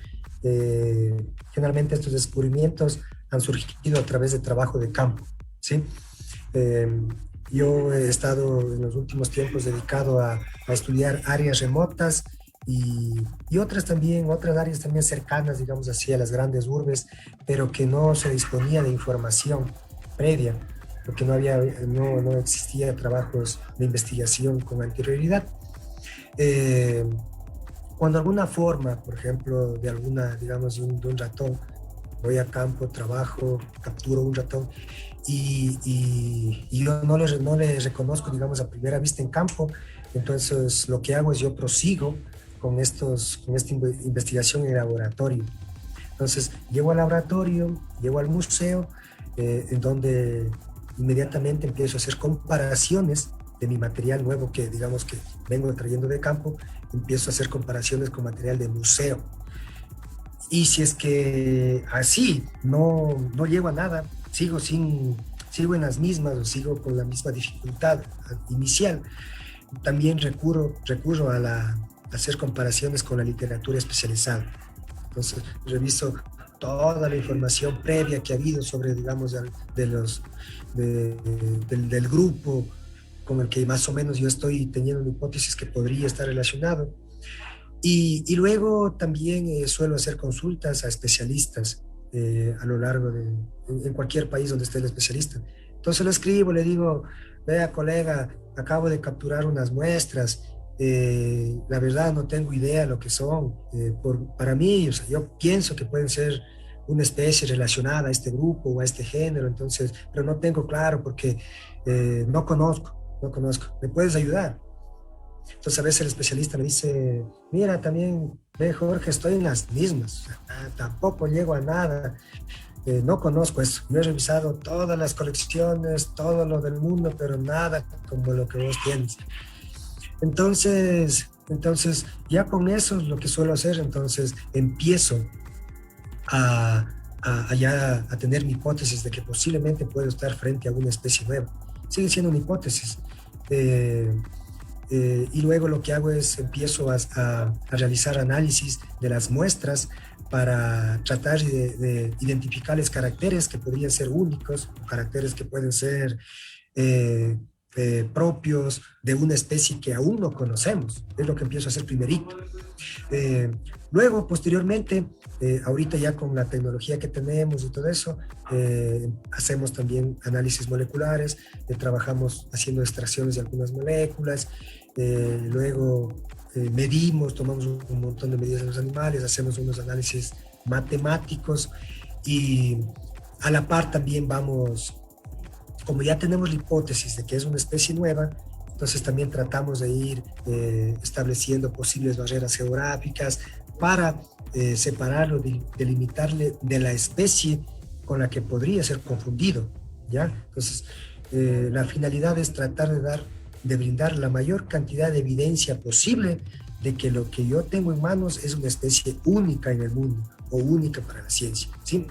generalmente estos descubrimientos han surgido a través de trabajo de campo, ¿sí? Yo he estado en los últimos tiempos dedicado a estudiar áreas remotas y otras áreas también cercanas, digamos así, a las grandes urbes, pero que no se disponía de información previa, porque no existía trabajos de investigación con anterioridad. Cuando alguna forma, por ejemplo, de un ratón, voy a campo, trabajo, capturo un ratón y yo no le reconozco, digamos, a primera vista en campo, entonces lo que hago es yo prosigo con esta investigación en laboratorio. Entonces llego al laboratorio, llego al museo, en donde inmediatamente empiezo a hacer comparaciones de mi material nuevo que, digamos, que vengo trayendo de campo, empiezo a hacer comparaciones con material de museo. Y si es que así no llego a nada, sigo en las mismas o sigo con la misma dificultad inicial, también recurro a hacer comparaciones con la literatura especializada. Entonces reviso toda la información previa que ha habido sobre, digamos, del grupo con el que más o menos yo estoy teniendo una hipótesis que podría estar relacionado. Y luego también suelo hacer consultas a especialistas a lo largo en cualquier país donde esté el especialista. Entonces le escribo, le digo, vea colega, acabo de capturar unas muestras, la verdad no tengo idea lo que son. Para mí, o sea, yo pienso que pueden ser una especie relacionada a este grupo o a este género, entonces, pero no tengo claro porque no conozco. ¿Me puedes ayudar? Entonces a veces el especialista me dice, mira, también, Jorge, estoy en las mismas, tampoco llego a nada, no conozco eso. Yo he revisado todas las colecciones, todo lo del mundo, pero nada como lo que vos tienes. Entonces ya con eso es lo que suelo hacer. Entonces empiezo a tener mi hipótesis de que posiblemente puedo estar frente a una especie nueva. Sigue siendo una hipótesis. Y luego lo que hago es empiezo a realizar análisis de las muestras para tratar de identificarles caracteres que podrían ser únicos, o caracteres que pueden ser propios de una especie que aún no conocemos. Es lo que empiezo a hacer primerito. Luego, posteriormente, ahorita ya con la tecnología que tenemos y todo eso, hacemos también análisis moleculares, trabajamos haciendo extracciones de algunas moléculas, luego medimos, tomamos un montón de medidas de los animales, hacemos unos análisis matemáticos y a la par también vamos, como ya tenemos la hipótesis de que es una especie nueva, entonces también tratamos de ir estableciendo posibles barreras geográficas para separarlo, delimitarle de la especie con la que podría ser confundido, ¿ya? Entonces, la finalidad es tratar de brindar la mayor cantidad de evidencia posible de que lo que yo tengo en manos es una especie única en el mundo o única para la ciencia, ¿sí?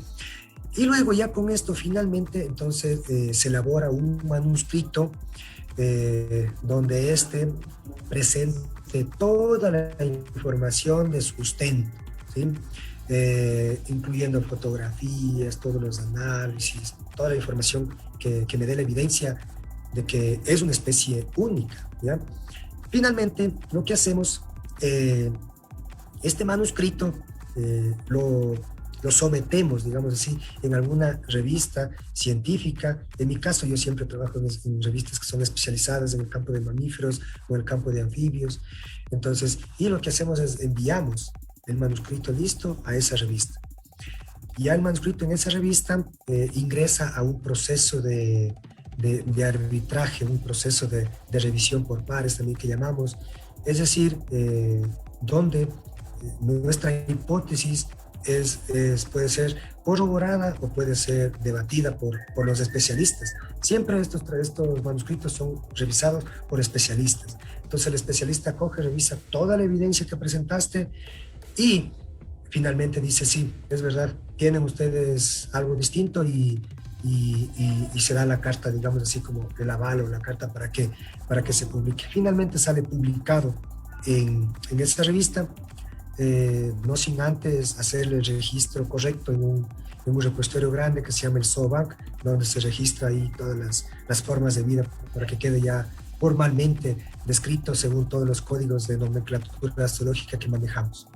Y luego ya con esto finalmente entonces se elabora un manuscrito donde presente toda la información de sustento, ¿sí? Incluyendo fotografías, todos los análisis, toda la información que me dé la evidencia de que es una especie única, ¿ya? Finalmente, lo que hacemos, este manuscrito lo sometemos, digamos así, en alguna revista científica. En mi caso, yo siempre trabajo en revistas que son especializadas en el campo de mamíferos o en el campo de anfibios. Entonces, y lo que hacemos es enviamos el manuscrito listo a esa revista. Y ya el manuscrito en esa revista ingresa a un proceso de arbitraje, un proceso de revisión por pares también que llamamos, es decir, donde nuestra hipótesis puede ser corroborada o puede ser debatida por los especialistas. Siempre estos manuscritos son revisados por especialistas. Entonces el especialista coge, revisa toda la evidencia que presentaste y finalmente dice, sí, es verdad, tienen ustedes algo distinto y se da la carta, digamos así, como el aval o la carta para que se publique. Finalmente sale publicado en esta revista, no sin antes hacer el registro correcto en un repositorio grande que se llama el Zoobank, donde se registra ahí todas las formas de vida para que quede ya formalmente descrito según todos los códigos de nomenclatura zoológica que manejamos.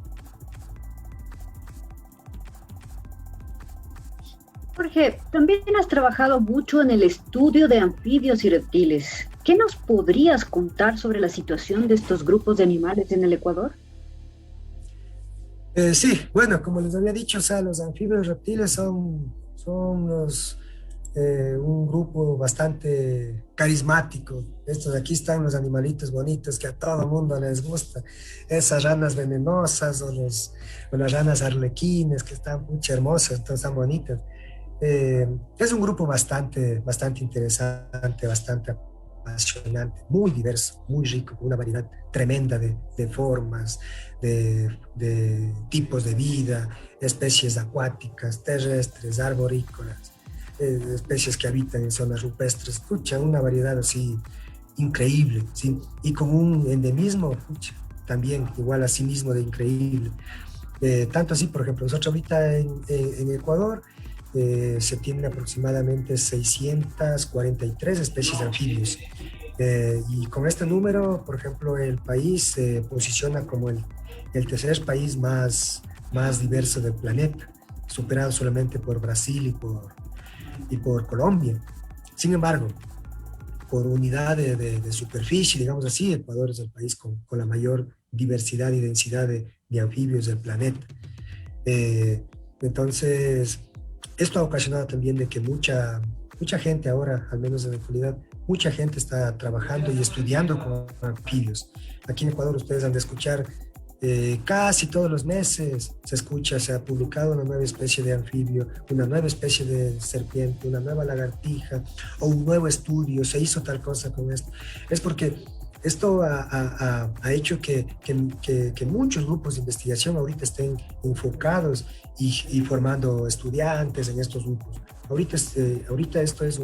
Jorge, también has trabajado mucho en el estudio de anfibios y reptiles. ¿Qué nos podrías contar sobre la situación de estos grupos de animales en el Ecuador? Sí, bueno, como les había dicho, o sea, los anfibios y reptiles son un grupo bastante carismático. Estos aquí están los animalitos bonitos que a todo el mundo les gusta. Esas ranas venenosas o las ranas arlequines que están muy hermosas, todas están bonitas. Es un grupo bastante interesante, bastante apasionante, muy diverso, muy rico, con una variedad tremenda de formas, de tipos de vida, especies acuáticas, terrestres, arborícolas, especies que habitan en zonas rupestres. Escucha, una variedad así increíble, ¿sí? Y con un endemismo, escucha, también igual a sí mismo de increíble. Tanto así, por ejemplo, nosotros ahorita en Ecuador se tienen aproximadamente 643 especies de anfibios. Y con este número, por ejemplo, el país se posiciona como el tercer país más diverso del planeta, superado solamente por Brasil y por Colombia. Sin embargo, por unidad de superficie, digamos así, Ecuador es el país con la mayor diversidad y densidad de anfibios del planeta. Entonces, esto ha ocasionado también de que mucha gente ahora, al menos en la actualidad, mucha gente está trabajando y estudiando con anfibios. Aquí en Ecuador ustedes han de escuchar casi todos los meses se ha publicado una nueva especie de anfibio, una nueva especie de serpiente, una nueva lagartija o un nuevo estudio, se hizo tal cosa con esto. Es porque esto ha hecho que muchos grupos de investigación ahorita estén enfocados y formando estudiantes en estos grupos. Ahorita esto es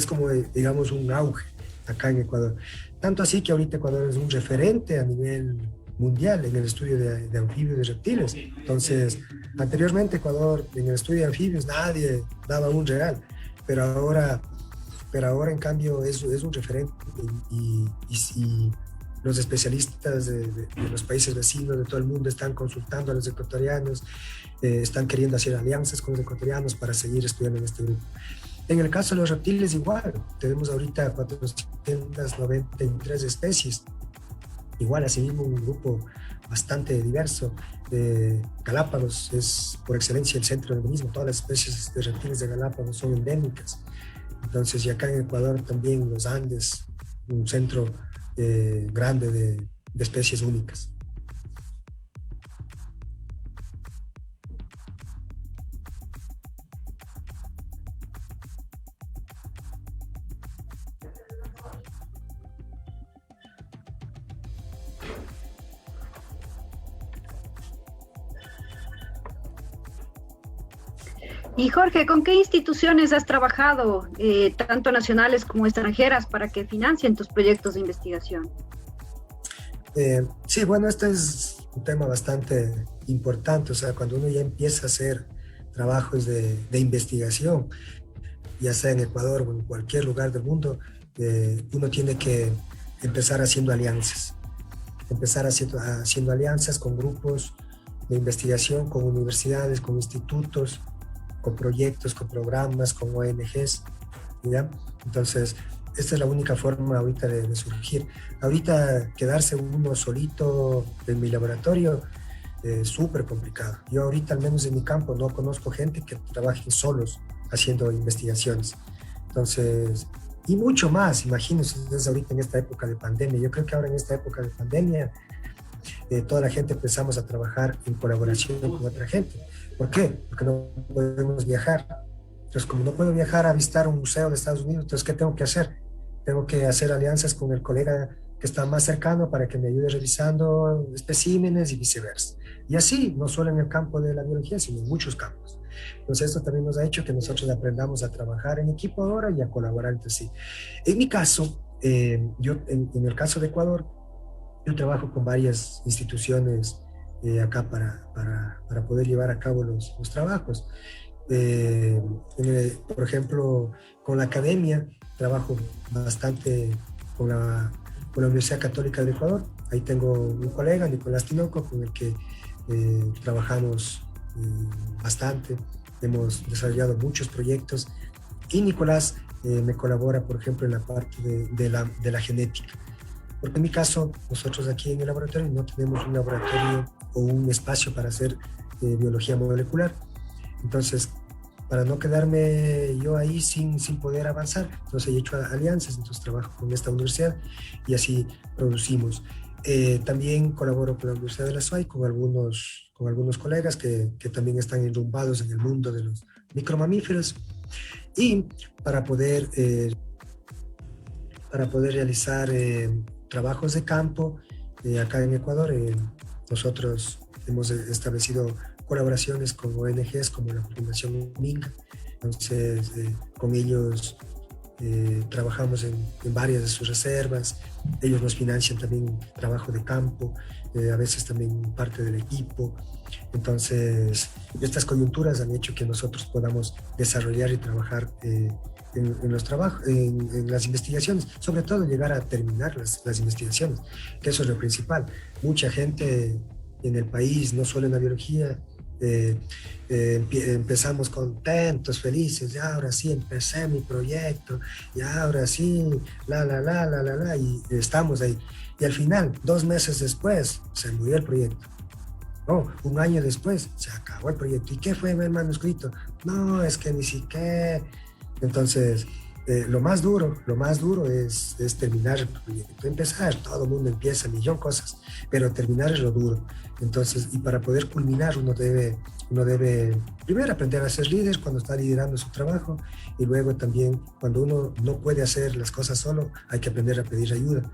como, digamos, un auge acá en Ecuador. Tanto así que ahorita Ecuador es un referente a nivel mundial en el estudio de anfibios y reptiles. Entonces, anteriormente Ecuador en el estudio de anfibios nadie daba un real, pero pero ahora en cambio es un referente y los especialistas de los países vecinos, de todo el mundo, están consultando a los ecuatorianos, están queriendo hacer alianzas con los ecuatorianos para seguir estudiando en este grupo. En el caso de los reptiles igual, tenemos ahorita 493 especies, igual asimismo un grupo bastante diverso. Galápagos es por excelencia el centro del mismo, todas las especies de reptiles de Galápagos son endémicas. Entonces, y acá en Ecuador también los Andes, un centro grande de especies únicas. Y Jorge, ¿con qué instituciones has trabajado, tanto nacionales como extranjeras, para que financien tus proyectos de investigación? Sí, bueno, este es un tema bastante importante. O sea, cuando uno ya empieza a hacer trabajos de investigación, ya sea en Ecuador o en cualquier lugar del mundo, uno tiene que empezar haciendo alianzas. Empezar haciendo alianzas con grupos de investigación, con universidades, con institutos, con proyectos, con programas, con ONGs, ¿ya? Entonces, esta es la única forma ahorita de surgir. Ahorita quedarse uno solito en mi laboratorio es súper complicado. Yo ahorita, al menos en mi campo, no conozco gente que trabaje solos haciendo investigaciones. Entonces, y mucho más, imagínense, desde ahorita en esta época de pandemia. Yo creo que ahora en esta época de pandemia, toda la gente empezamos a trabajar en colaboración con otra gente. ¿Por qué? Porque no podemos viajar. Entonces, como no puedo viajar a visitar un museo de Estados Unidos, entonces, ¿qué tengo que hacer? Tengo que hacer alianzas con el colega que está más cercano para que me ayude revisando especímenes y viceversa. Y así, no solo en el campo de la biología, sino en muchos campos. Entonces, esto también nos ha hecho que nosotros aprendamos a trabajar en equipo ahora y a colaborar entre sí. En mi caso, yo en el caso de Ecuador, yo trabajo con varias instituciones acá para poder llevar a cabo los trabajos. Por ejemplo, con la academia trabajo bastante con la Universidad Católica del Ecuador. Ahí tengo un colega, Nicolás Tinoco, con el que trabajamos bastante. Hemos desarrollado muchos proyectos y Nicolás me colabora, por ejemplo, en la parte de la genética. Porque en mi caso, nosotros aquí en el laboratorio no tenemos un laboratorio o un espacio para hacer biología molecular. Entonces, para no quedarme yo ahí sin poder avanzar, entonces he hecho alianzas, entonces trabajo con esta universidad y así producimos. También colaboro con la Universidad de la SUAY, con algunos colegas que también están enrumbados en el mundo de los micromamíferos, y para poder realizar trabajos de campo acá en Ecuador, nosotros hemos establecido colaboraciones con ONGs como la Fundación Minga. Entonces, con ellos trabajamos en varias de sus reservas. Ellos nos financian también trabajo de campo, a veces también parte del equipo. Entonces, estas coyunturas han hecho que nosotros podamos desarrollar y trabajar en los trabajos, en las investigaciones, sobre todo llegar a terminar las investigaciones, que eso es lo principal. Mucha gente en el país, no solo en la biología, empezamos contentos, felices, ya ahora sí empecé mi proyecto, ya ahora sí, y estamos ahí. Y al final, 2 meses después, se murió el proyecto. No, 1 año después, se acabó el proyecto. ¿Y qué fue el manuscrito? No, es que ni siquiera... Entonces, lo más duro es terminar el proyecto. Empezar, todo el mundo empieza, 1.000.000 cosas, pero terminar es lo duro. Entonces, y para poder culminar, uno debe primero aprender a ser líder cuando está liderando su trabajo, y luego también cuando uno no puede hacer las cosas solo, hay que aprender a pedir ayuda.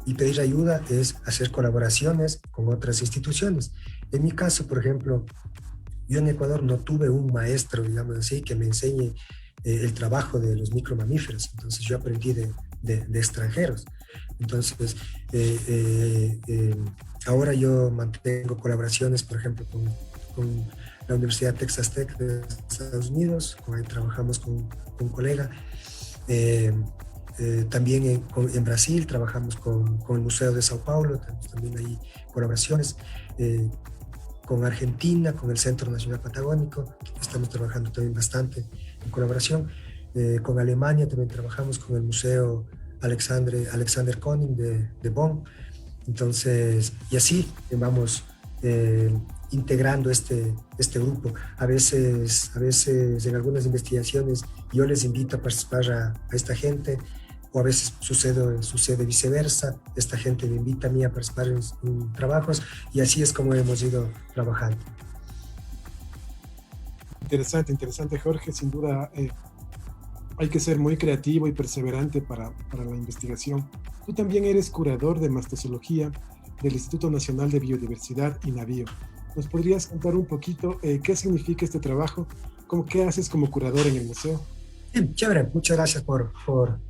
Y pedir ayuda es hacer colaboraciones con otras instituciones. En mi caso, por ejemplo, yo en Ecuador no tuve un maestro, digamos así, que me enseñe el trabajo de los micromamíferos. Entonces yo aprendí de extranjeros. Entonces ahora yo mantengo colaboraciones, por ejemplo, con la Universidad Texas Tech de Estados Unidos, con ahí trabajamos con un colega. También en Brasil trabajamos con el Museo de Sao Paulo, tenemos también ahí colaboraciones. Con Argentina, con el Centro Nacional Patagónico, estamos trabajando también bastante en colaboración. Con Alemania también trabajamos con el Museo Alexander Koning de Bonn. Entonces, y así vamos integrando este grupo. A veces en algunas investigaciones yo les invito a participar a esta gente, o a veces sucede viceversa. Esta gente me invita a mí a participar en trabajos, y así es como hemos ido trabajando. Interesante, Jorge. Sin duda hay que ser muy creativo y perseverante para la investigación. Tú también eres curador de mastozoología del Instituto Nacional de Biodiversidad, INABIO. ¿Nos podrías contar un poquito qué significa este trabajo? ¿Qué haces como curador en el museo? Bien, chévere, muchas gracias por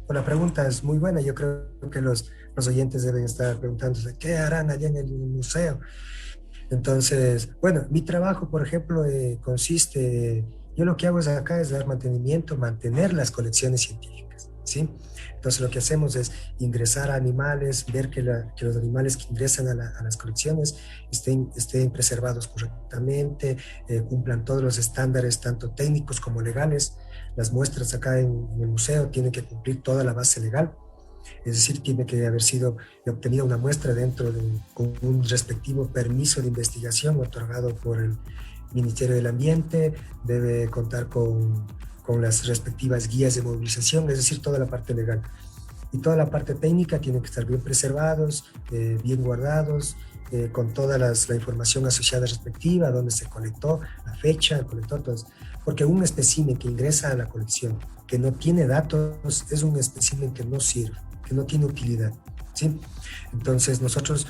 la pregunta, es muy buena. Yo creo que los oyentes deben estar preguntándose qué harán allá en el museo. Entonces, bueno, mi trabajo, por ejemplo, consiste, yo lo que hago acá es dar mantenimiento, mantener las colecciones científicas, ¿sí? Entonces lo que hacemos es ingresar a animales, ver que los animales que ingresan a las colecciones estén preservados correctamente, cumplan todos los estándares, tanto técnicos como legales. Las muestras acá en el museo tienen que cumplir toda la base legal, es decir, tiene que haber sido obtenida una muestra con un respectivo permiso de investigación otorgado por el Ministerio del Ambiente, debe contar con las respectivas guías de movilización, es decir, toda la parte legal. Y toda la parte técnica tiene que estar bien preservados, bien guardados, con toda la información asociada respectiva, dónde se colectó, la fecha, el colector, entonces, porque un espécimen que ingresa a la colección, que no tiene datos, es un espécimen que no sirve, que no tiene utilidad, ¿sí? Entonces nosotros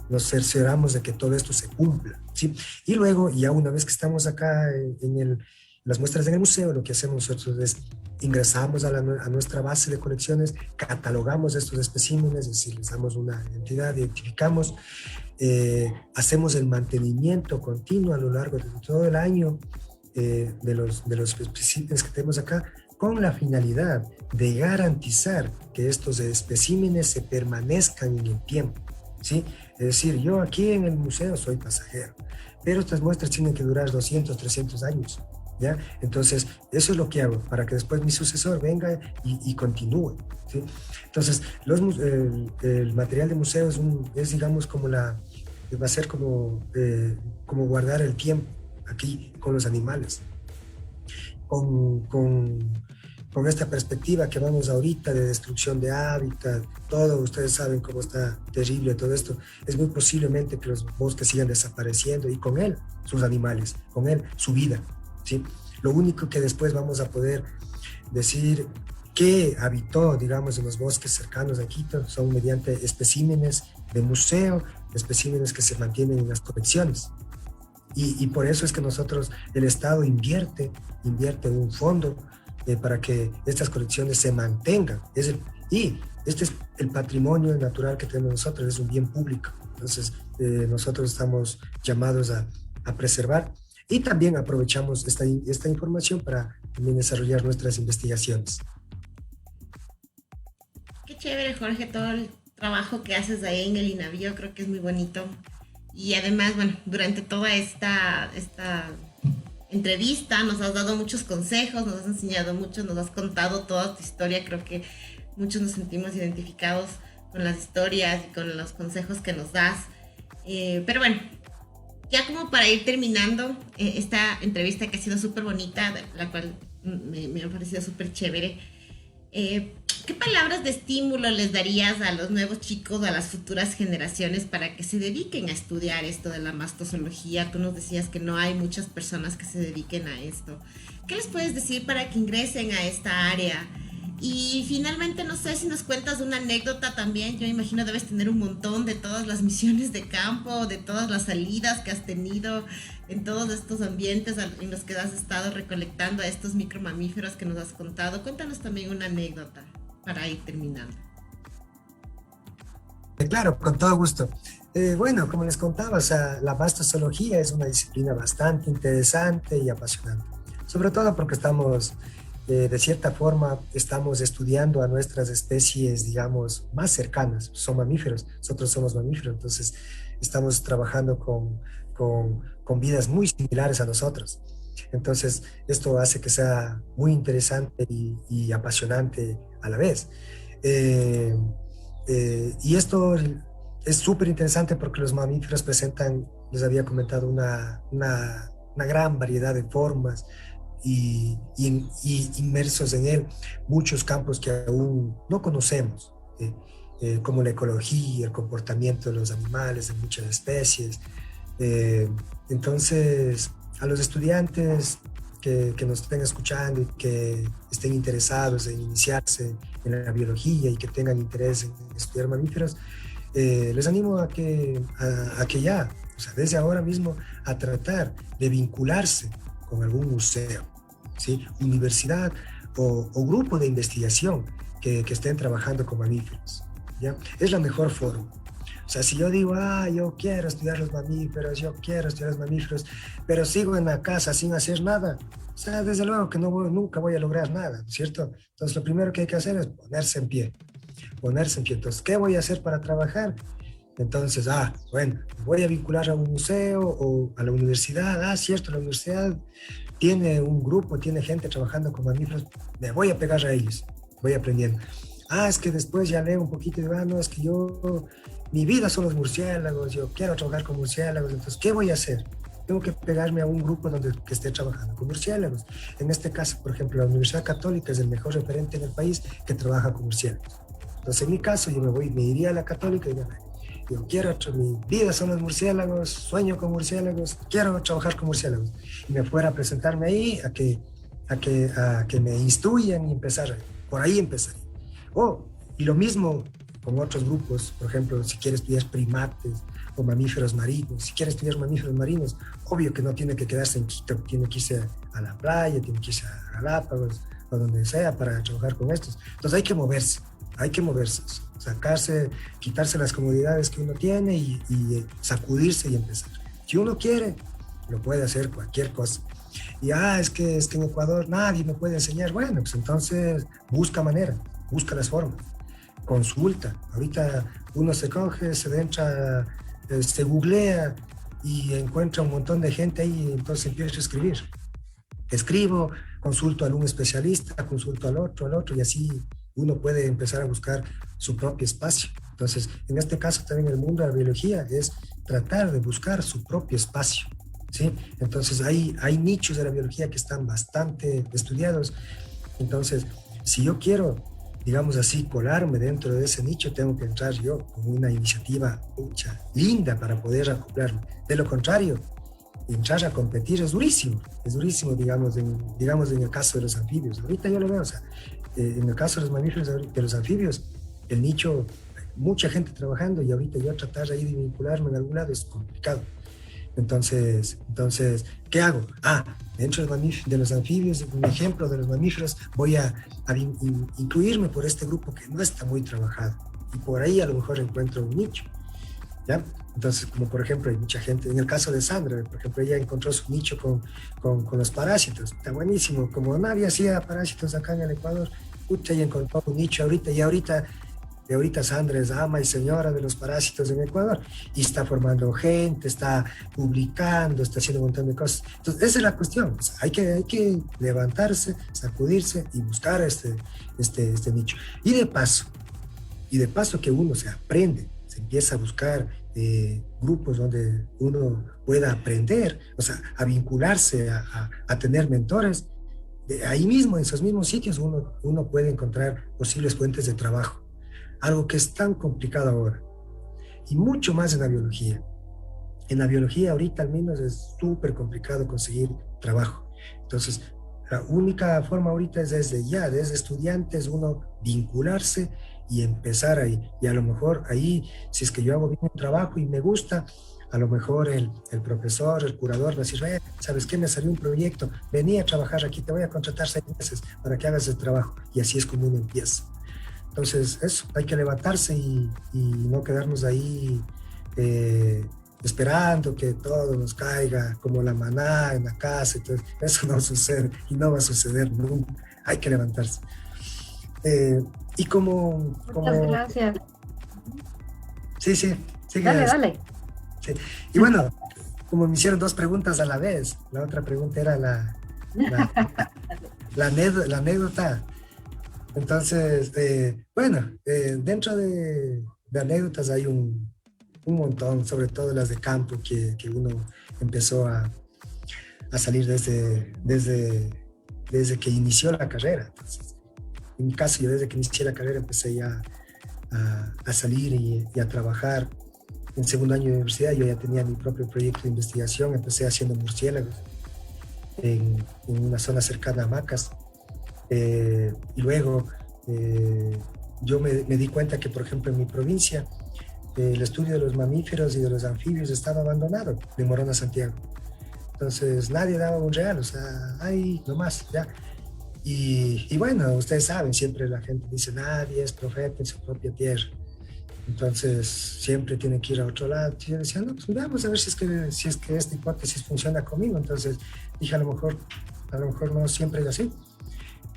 nos cercioramos de que todo esto se cumpla, ¿sí? Y luego, ya una vez que estamos acá en las muestras en el museo, lo que hacemos nosotros es ingresamos a nuestra base de colecciones, catalogamos estos especímenes, es decir, les damos una identidad, identificamos, hacemos el mantenimiento continuo a lo largo de todo el año de los especímenes que tenemos acá, con la finalidad de garantizar que estos especímenes se permanezcan en el tiempo, ¿sí? Es decir, yo aquí en el museo soy pasajero, pero estas muestras tienen que durar 200, 300 años, ¿ya? Entonces, eso es lo que hago, para que después mi sucesor venga y continúe, ¿sí? Entonces, el material de museo es digamos, va a ser como guardar el tiempo aquí con los animales. Con esta perspectiva que vamos ahorita de destrucción de hábitat, ustedes saben cómo está terrible todo esto, es muy posiblemente que los bosques sigan desapareciendo y con él sus animales, con él su vida, ¿sí? Lo único que después vamos a poder decir que habitó, digamos, en los bosques cercanos a Quito son mediante especímenes de museo, especímenes que se mantienen en las colecciones. Y por eso es que el Estado invierte un fondo para que estas colecciones se mantengan. Y este es el patrimonio natural que tenemos nosotros, es un bien público. Entonces, nosotros estamos llamados a preservar y también aprovechamos esta información para también desarrollar nuestras investigaciones. Qué chévere, Jorge, todo el trabajo que haces ahí en el INABIO, creo que es muy bonito. Y además, bueno, durante toda esta entrevista nos has dado muchos consejos, nos has enseñado mucho, nos has contado toda tu historia. Creo que muchos nos sentimos identificados con las historias y con los consejos que nos das. Pero bueno, ya como para ir terminando esta entrevista que ha sido súper bonita, la cual me ha parecido súper chévere, ¿qué palabras de estímulo les darías a los nuevos chicos, a las futuras generaciones para que se dediquen a estudiar esto de la mastozoología? Tú nos decías que no hay muchas personas que se dediquen a esto. ¿Qué les puedes decir para que ingresen a esta área? Y finalmente, no sé si nos cuentas una anécdota también. Yo imagino debes tener un montón de todas las misiones de campo, de todas las salidas que has tenido en todos estos ambientes en los que has estado recolectando a estos micromamíferos que nos has contado. Cuéntanos también una anécdota para ir terminando. Claro, con todo gusto. Bueno, como les contaba, la mastozoología es una disciplina bastante interesante y apasionante. sobre todo porque estamos, de cierta forma, estamos estudiando a nuestras especies, digamos, más cercanas. Son mamíferos, nosotros somos mamíferos, entonces estamos trabajando con vidas muy similares a nosotros. Entonces, esto hace que sea muy interesante y apasionante a la vez. Y esto es súper interesante porque los mamíferos presentan, les había comentado, una gran variedad de formas y inmersos en él muchos campos que aún no conocemos, como la ecología, el comportamiento de los animales, de muchas especies. Entonces, a los estudiantes que nos estén escuchando y que estén interesados en iniciarse en la biología y que tengan interés en estudiar mamíferos, les animo a que ya, o sea, desde ahora mismo, a tratar de vincularse con algún museo, ¿sí? Universidad o grupo de investigación que estén trabajando con mamíferos, ¿ya? Es la mejor forma. O sea, si yo digo, yo quiero estudiar los mamíferos, pero sigo en la casa sin hacer nada, o sea, desde luego que nunca voy a lograr nada, ¿cierto? Entonces, lo primero que hay que hacer es ponerse en pie. Entonces, ¿qué voy a hacer para trabajar? Entonces, bueno, voy a vincular a un museo o a la universidad. Cierto, la universidad tiene un grupo, tiene gente trabajando con mamíferos, me voy a pegar a ellos, voy aprendiendo. Es que después ya leo un poquito de, no, es que mi vida son los murciélagos, yo quiero trabajar con murciélagos, entonces, ¿qué voy a hacer? Tengo que pegarme a un grupo que esté trabajando con murciélagos. En este caso, por ejemplo, la Universidad Católica es el mejor referente en el país que trabaja con murciélagos. Entonces, en mi caso, yo me iría a la Católica y mi vida son los murciélagos, sueño con murciélagos, quiero trabajar con murciélagos. Y me fuera a presentarme ahí, a que me instruyan y por ahí empezar. Y lo mismo con otros grupos, por ejemplo, si quieres estudiar primates o mamíferos marinos, si quieres estudiar mamíferos marinos, obvio que no tiene que quedarse en Quito, tiene que irse a la playa, tiene que irse a Galápagos o donde sea para trabajar con estos. Entonces hay que moverse, quitarse las comodidades que uno tiene y sacudirse y empezar. Si uno quiere, lo puede hacer cualquier cosa. Y es que en Ecuador nadie me puede enseñar. Bueno, pues entonces busca las formas, consulta. Ahorita uno se coge, se entra, se googlea y encuentra un montón de gente ahí y entonces empieza a escribir. Escribo, consulto a algún especialista, consulto al otro y así uno puede empezar a buscar su propio espacio. Entonces, en este caso también el mundo de la biología es tratar de buscar su propio espacio, ¿sí? Entonces, hay nichos de la biología que están bastante estudiados. Entonces, si yo quiero, digamos así, colarme dentro de ese nicho, tengo que entrar yo con una iniciativa linda para poder acoplarme. De lo contrario, entrar a competir es durísimo, digamos en el caso de los anfibios. Ahorita yo lo veo, en el caso de los mamíferos, de los anfibios, el nicho, mucha gente trabajando y ahorita yo tratar ahí de vincularme en algún lado es complicado. Entonces, ¿qué hago? Dentro de los anfibios, un ejemplo de los mamíferos, voy a incluirme por este grupo que no está muy trabajado y por ahí a lo mejor encuentro un nicho, ¿ya? Entonces, como por ejemplo, hay mucha gente, en el caso de Sandra, por ejemplo, ella encontró su nicho con los parásitos, está buenísimo, como nadie hacía parásitos acá en el Ecuador, ella encontró un nicho ahorita Sandra es ama y señora de los parásitos en Ecuador y está formando gente, está publicando, está haciendo un montón de cosas. Entonces, esa es la cuestión, hay que levantarse, sacudirse y buscar este nicho. Y de paso que uno se aprende, se empieza a buscar grupos donde uno pueda aprender, o sea, a vincularse, a tener mentores. Ahí mismo, en esos mismos sitios, uno puede encontrar posibles fuentes de trabajo. Algo que es tan complicado ahora. Y mucho más en la biología. En la biología ahorita al menos es súper complicado conseguir trabajo. Entonces, la única forma ahorita es desde estudiantes, uno vincularse y empezar ahí. Y a lo mejor ahí, si es que yo hago bien un trabajo y me gusta, a lo mejor el profesor, el curador va a decir, ¿sabes qué? Me salió un proyecto, vení a trabajar aquí, te voy a contratar 6 meses para que hagas el trabajo. Y así es como uno empieza. Entonces, eso, hay que levantarse y no quedarnos ahí esperando que todo nos caiga como la maná en la casa. Entonces, eso no sucede y no va a suceder nunca. Hay que levantarse. Y Muchas gracias. Sí, Dale. Sí. Y bueno, como me hicieron 2 preguntas a la vez, la otra pregunta era la anécdota. Entonces, dentro de anécdotas hay un montón, sobre todo las de campo, que uno empezó a salir desde que inició la carrera. Entonces, en mi caso, yo desde que inicié la carrera empecé ya a salir y a trabajar. En segundo año de universidad yo ya tenía mi propio proyecto de investigación, empecé haciendo murciélagos en una zona cercana a Macas. Y luego yo me di cuenta que, por ejemplo, en mi provincia, el estudio de los mamíferos y de los anfibios estaba abandonado, de Morón a Santiago. Entonces nadie daba un real, o sea, ahí nomás, ya. Y bueno, ustedes saben, siempre la gente dice, nadie es profeta en su propia tierra. Entonces siempre tienen que ir a otro lado. Y yo decía, no, pues vamos a ver si es que esta hipótesis funciona conmigo. Entonces dije, a lo mejor no siempre es así.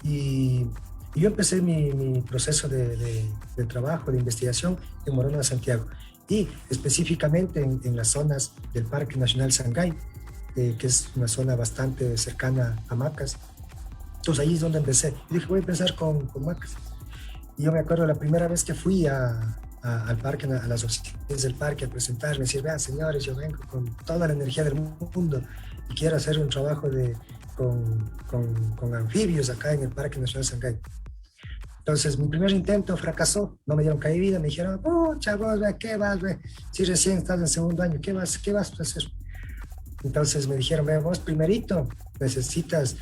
Y yo empecé mi proceso de trabajo, de investigación en Morón a Santiago, y específicamente en las zonas del Parque Nacional Sangay, que es una zona bastante cercana a Macas. Entonces ahí es donde empecé. Y dije, voy a empezar con Macas. Y yo me acuerdo la primera vez que fui al parque, a las oficinas del parque, a presentarme, decir, vean señores, yo vengo con toda la energía del mundo y quiero hacer un trabajo con anfibios acá en el Parque Nacional Sangay. Entonces mi primer intento fracasó, no me dieron cabida, me dijeron, chavos, ¿qué vas? Si recién estás en segundo año, ¿qué vas a hacer? Entonces me dijeron, vos primerito necesitas,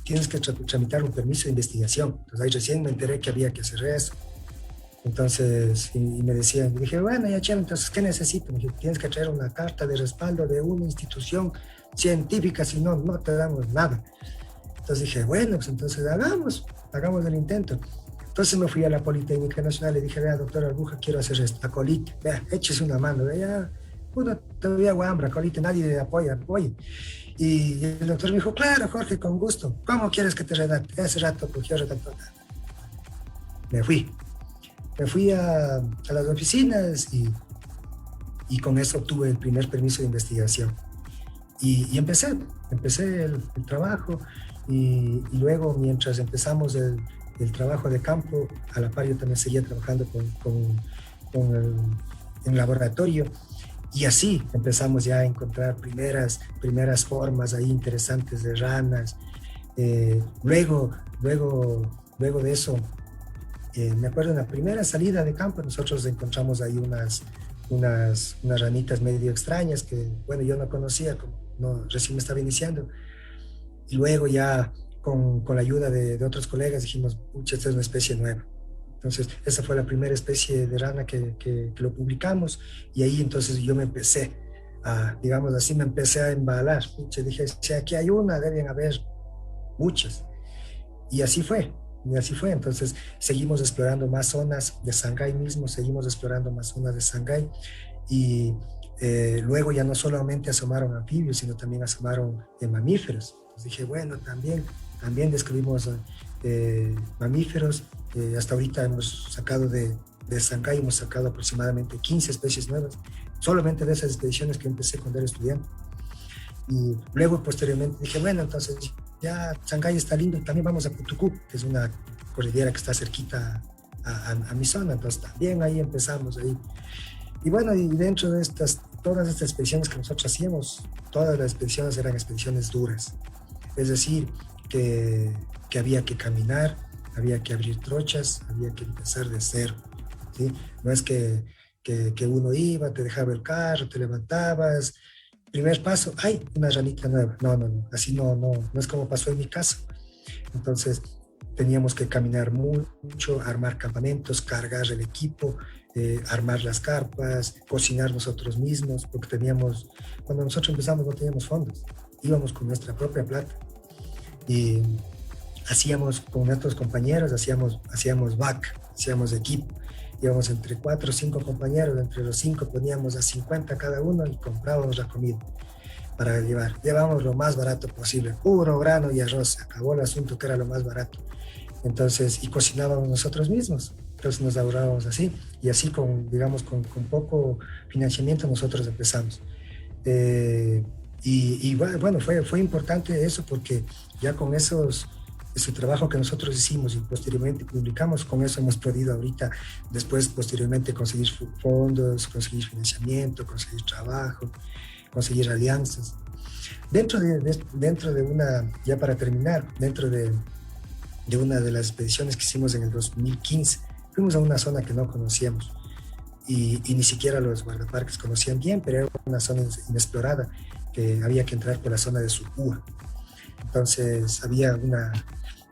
tienes que tramitar un permiso de investigación. Entonces ahí recién me enteré que había que hacer eso. Entonces, y me decían, dije, bueno, ya chévere, entonces, ¿qué necesito? Me dije, tienes que traer una carta de respaldo de una institución científica, si no, no te damos nada. Entonces dije, bueno, pues entonces hagamos el intento. Entonces me fui a la Politécnica Nacional y dije, vea, doctor Albuja, quiero hacer esto, Acolite, vea, échese una mano, vea, uno todavía guambra, Acolite, nadie apoya. Y el doctor me dijo, claro, Jorge, con gusto, ¿cómo quieres que te redacte? Hace rato cogió redactor. Me fui a las oficinas y con eso obtuve el primer permiso de investigación. Y empecé el trabajo y luego, mientras empezamos el trabajo de campo, a la par yo también seguía trabajando en laboratorio, y así empezamos ya a encontrar primeras formas ahí interesantes de ranas. Luego de eso, me acuerdo en la primera salida de campo nosotros encontramos ahí unas ranitas medio extrañas que, bueno, yo no conocía, recién me estaba iniciando. Y luego ya con la ayuda de otros colegas dijimos, pucha, esta es una especie nueva. Entonces esa fue la primera especie de rana que lo publicamos, y ahí entonces yo me empecé a embalar. Pucha, dije, si aquí hay una, deben haber muchas. Y así fue. Entonces seguimos explorando más zonas de Sangay mismo, y luego ya no solamente asomaron anfibios, sino también asomaron mamíferos. Entonces dije, bueno, también descubrimos mamíferos. Hasta ahorita hemos sacado de Sangay, hemos sacado aproximadamente 15 especies nuevas, solamente de esas expediciones que empecé cuando era estudiante. Y luego posteriormente dije, bueno, entonces ya Sangay está lindo, también vamos a Putucú, que es una cordillera que está cerquita a mi zona. Entonces también ahí empezamos ahí. Y bueno, y dentro de todas estas expediciones que nosotros hacíamos, todas las expediciones eran expediciones duras. Es decir, que había que caminar, había que abrir trochas, había que empezar de cero, ¿sí? No es que uno iba, te dejaba el carro, te levantabas, primer paso, ¡ay, una ranita nueva! No, así no es como pasó en mi caso. Entonces teníamos que caminar mucho, armar campamentos, cargar el equipo, armar las carpas, cocinar nosotros mismos, porque cuando nosotros empezamos no teníamos fondos, íbamos con nuestra propia plata. Y hacíamos con nuestros compañeros, hacíamos back, hacíamos equipo. íbamos entre 4 o 5 compañeros, entre los 5 poníamos a 50 cada uno y comprábamos la comida para llevar. Llevamos lo más barato posible, puro grano y arroz, se acabó el asunto que era lo más barato. Entonces, y cocinábamos nosotros mismos, entonces nos ahorrábamos así, y así con, digamos, con poco financiamiento nosotros empezamos. Y bueno, fue importante eso porque ya con ese trabajo que nosotros hicimos y posteriormente publicamos, con eso hemos podido ahorita, después posteriormente conseguir fondos, conseguir financiamiento, conseguir trabajo, conseguir alianzas. Dentro de una, ya para terminar, dentro de una de las expediciones que hicimos en el 2015, fuimos a una zona que no conocíamos y ni siquiera los guardaparques conocían bien, pero era una zona inexplorada que había que entrar por la zona de Sucúa. Entonces había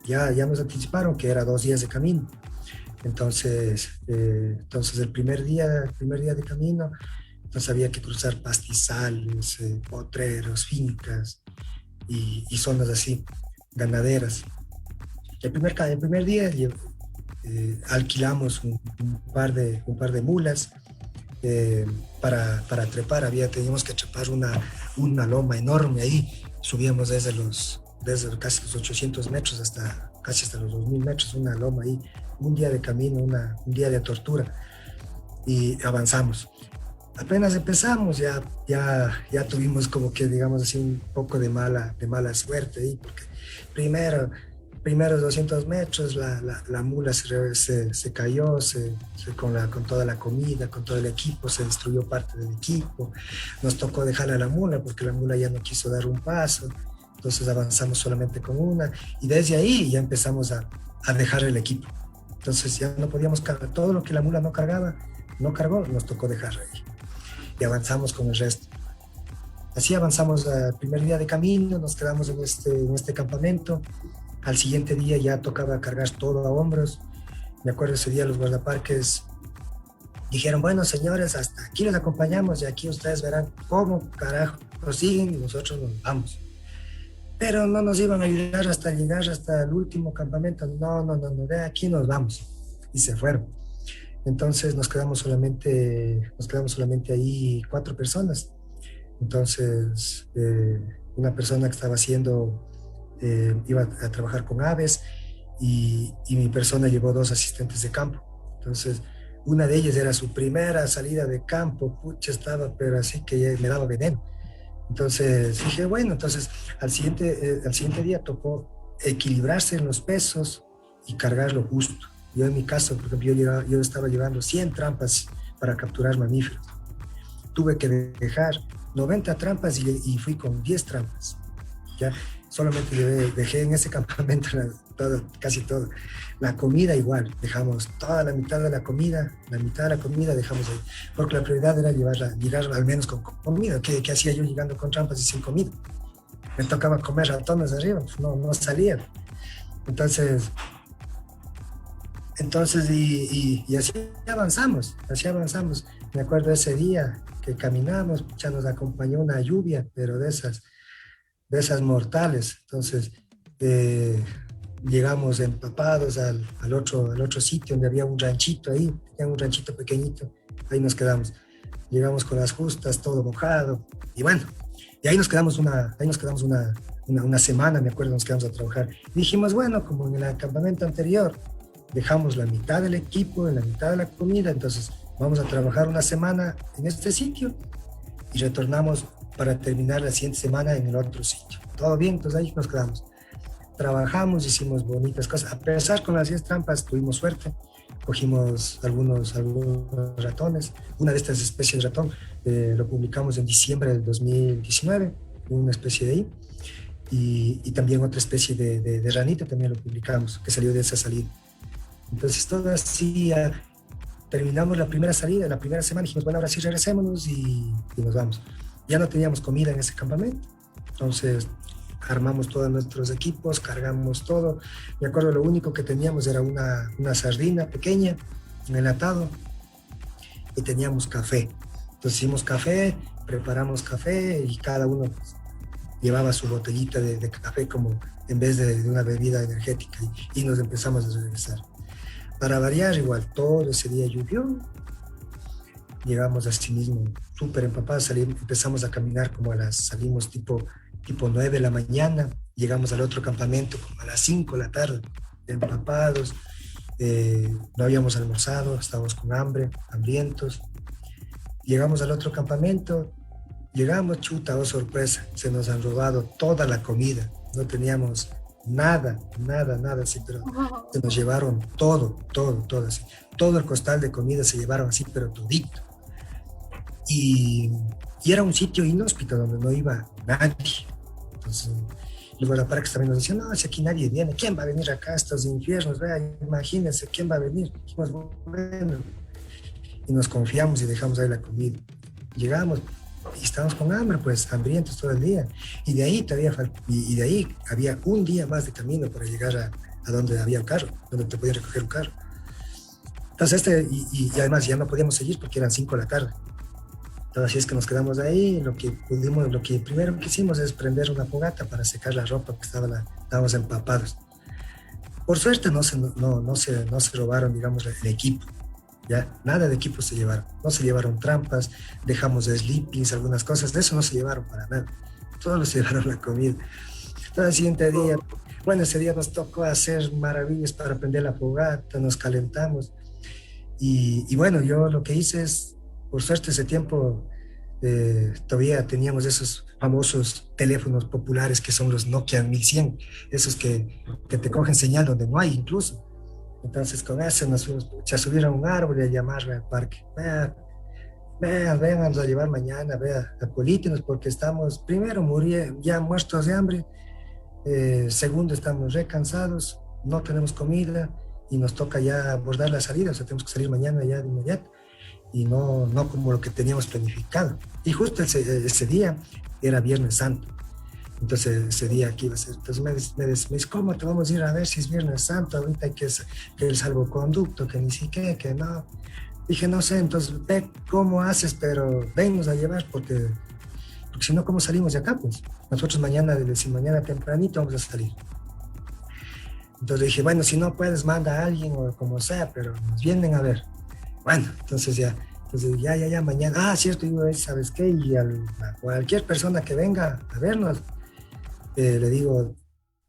ya nos anticiparon que era 2 días de camino. Entonces el primer día de camino, entonces había que cruzar pastizales, potreros, fincas y zonas así, ganaderas. El primer día alquilamos un par de mulas para trepar. Teníamos que trepar una loma enorme ahí. Subíamos desde casi los 800 metros casi hasta los 2000 metros, una loma ahí. Un día de camino, un día de tortura. Y avanzamos. Apenas empezamos, ya tuvimos como que, digamos así, un poco de mala suerte ahí, porque primeros 200 metros la mula se cayó con toda la comida, con todo el equipo, se destruyó parte del equipo. Nos tocó dejarle a la mula porque la mula ya no quiso dar un paso, entonces avanzamos solamente con una y desde ahí ya empezamos a dejar el equipo. Entonces ya no podíamos cargar todo lo que la mula no cargó, nos tocó dejar ahí y avanzamos con el resto. Así avanzamos al primer día de camino, nos quedamos en este campamento. Al siguiente día ya tocaba cargar todo a hombros. Me acuerdo ese día los guardaparques dijeron, bueno señores, hasta aquí los acompañamos y aquí ustedes verán cómo carajo prosiguen y nosotros nos vamos. Pero no nos iban a ayudar hasta llegar hasta el último campamento. No, de aquí nos vamos. Y se fueron. Entonces nos quedamos solamente ahí 4 personas. Entonces una persona que estaba iba a trabajar con aves y mi persona llevó 2 asistentes de campo. Entonces una de ellas era su primera salida de campo, pucha, estaba pero así que me daba veneno. Entonces dije, bueno, entonces al siguiente día tocó equilibrarse en los pesos y cargar lo justo. Yo en mi caso, por ejemplo, yo estaba llevando 100 trampas para capturar mamíferos. Tuve que dejar 90 trampas y fui con 10 trampas. ¿Ya? Solamente dejé en ese campamento casi todo. La comida igual, dejamos toda la mitad de la comida dejamos ahí, porque la prioridad era llegar al menos con comida. ¿Qué hacía yo llegando con trampas y sin comida? Me tocaba comer ratones arriba, pues no salían. Entonces y así avanzamos. Me acuerdo ese día que caminamos, ya nos acompañó una lluvia, pero de esas mortales. Entonces llegamos empapados al otro sitio donde había un ranchito ahí, un ranchito pequeñito, ahí nos quedamos. Llegamos con las justas, todo mojado, y bueno, y ahí nos quedamos una semana, me acuerdo, nos quedamos a trabajar. Y dijimos, bueno, como en el campamento anterior, dejamos la mitad del equipo, la mitad de la comida, entonces vamos a trabajar una semana en este sitio y retornamos para terminar la siguiente semana en el otro sitio. Todo bien, entonces ahí nos quedamos. Trabajamos, hicimos bonitas cosas. A pesar con las 10 trampas, tuvimos suerte. Cogimos algunos ratones. Una de estas especies de ratón lo publicamos en diciembre del 2019, una especie de ahí. Y también otra especie de ranita también lo publicamos, que salió de esa salida. Entonces, todo así, terminamos la primera salida, la primera semana, dijimos, bueno, ahora sí regresémonos y nos vamos. Ya no teníamos comida en ese campamento, entonces armamos todos nuestros equipos, cargamos todo. Me acuerdo, lo único que teníamos era una sardina pequeña, un enlatado, y teníamos café. Entonces hicimos café, preparamos café y cada uno llevaba su botellita de café como en vez de una bebida energética y nos empezamos a regresar. para variar, igual, todo ese día llovió. Llegamos así mismo súper empapados, empezamos a caminar salimos tipo 9 de la mañana, llegamos al otro campamento como a las 5 de la tarde, empapados, no habíamos almorzado, estábamos con hambre, hambrientos. Llegamos al otro campamento, chuta, oh sorpresa, se nos han robado toda la comida, no teníamos nada, así, pero se nos llevaron todo, así. Todo el costal de comida se llevaron así, pero todito. Y era un sitio inhóspito donde no iba nadie. Entonces, los guardaparques también nos decían, no, si aquí nadie viene, ¿quién va a venir acá a estos infiernos? Vea, imagínense, ¿quién va a venir? Dijimos, bueno. Y nos confiamos y dejamos ahí la comida. Llegamos y estábamos con hambre, pues, hambrientos todo el día. Y de ahí había un día más de camino para llegar a donde había un carro, donde te podían recoger un carro. Entonces, y además ya no podíamos seguir porque eran 5 de la tarde. Entonces, así es que nos quedamos ahí. Lo que primero que hicimos es prender una fogata para secar la ropa, porque estábamos empapados. Por suerte no se robaron, digamos, el equipo. ¿Ya? Nada de equipo se llevaron. No se llevaron trampas, dejamos sleepings, algunas cosas. De eso no se llevaron para nada. Todos se llevaron la comida. Entonces, el siguiente día, bueno, ese día nos tocó hacer maravillas para prender la fogata, nos calentamos. Y bueno, yo lo que hice es, por suerte ese tiempo todavía teníamos esos famosos teléfonos populares que son los Nokia 1100, esos que te cogen señal donde no hay incluso. Entonces con eso nos fuimos a subir a un árbol y a llamarle al parque. Vénganos a llevar mañana, acolítenos porque estamos, primero, ya muertos de hambre, segundo, estamos recansados, no tenemos comida y nos toca ya abordar la salida, o sea, tenemos que salir mañana ya de inmediato y no como lo que teníamos planificado. Y justo ese día era Viernes Santo. Entonces ese día aquí iba a ser. Entonces me dice, ¿cómo te vamos a ir a ver si es Viernes Santo? Ahorita hay que el salvoconducto, que ni siquiera, que no. Dije, no sé, entonces ve cómo haces, pero vennos a llevar, porque si no, ¿cómo salimos de acá? Pues nosotros mañana tempranito vamos a salir. Entonces dije, bueno, si no puedes, manda a alguien o como sea, pero nos vienen a ver. Bueno, entonces ya, mañana, cierto, digo, ¿sabes qué? Y a cualquier persona que venga a vernos, le digo,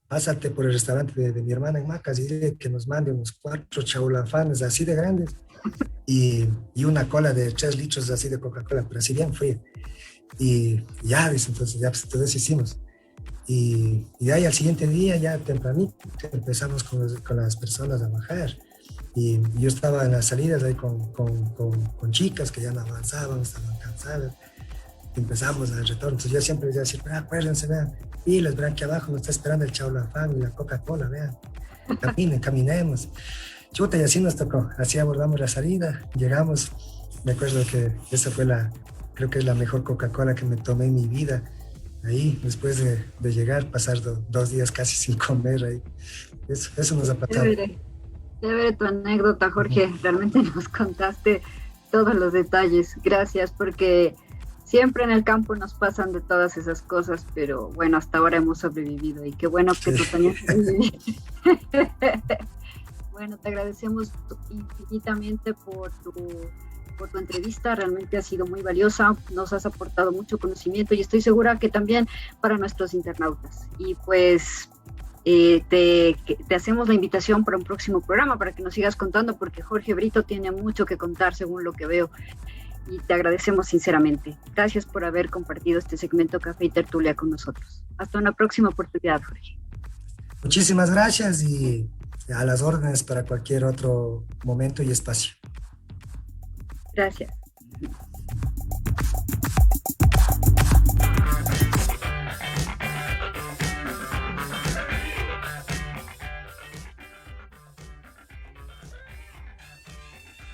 pásate por el restaurante de mi hermana en Macas y dile que nos mande unos 4 chaulafanes así de grandes y una cola de 3 litros así de Coca-Cola, pero así bien fría. Y ya, dice, entonces hicimos. Y de ahí al siguiente día, ya tempranito, empezamos con las personas a bajar. Y yo estaba en las salidas ahí con chicas que ya no avanzaban, estaban cansadas. Empezamos al retorno. Entonces yo siempre les decía, acuérdense, vean, pilas, vean que abajo nos está esperando el chaulafán y la Coca-Cola, vean. Caminemos. Chuta, y así nos tocó. Así abordamos la salida, llegamos. Me acuerdo que esa fue creo que es la mejor Coca-Cola que me tomé en mi vida. Ahí, después de llegar, pasar 2 días casi sin comer ahí. Eso nos ha pasado. Chévere tu anécdota, Jorge. Realmente nos contaste todos los detalles. Gracias, porque siempre en el campo nos pasan de todas esas cosas, pero bueno, hasta ahora hemos sobrevivido y qué bueno que tú también sobreviviste. Bueno, te agradecemos infinitamente por tu entrevista. Realmente ha sido muy valiosa, nos has aportado mucho conocimiento y estoy segura que también para nuestros internautas. Y pues te hacemos la invitación para un próximo programa para que nos sigas contando, porque Jorge Brito tiene mucho que contar según lo que veo, y te agradecemos sinceramente. Gracias por haber compartido este segmento Café y Tertulia con nosotros. Hasta una próxima oportunidad, Jorge. Muchísimas gracias y a las órdenes para cualquier otro momento y espacio. Gracias.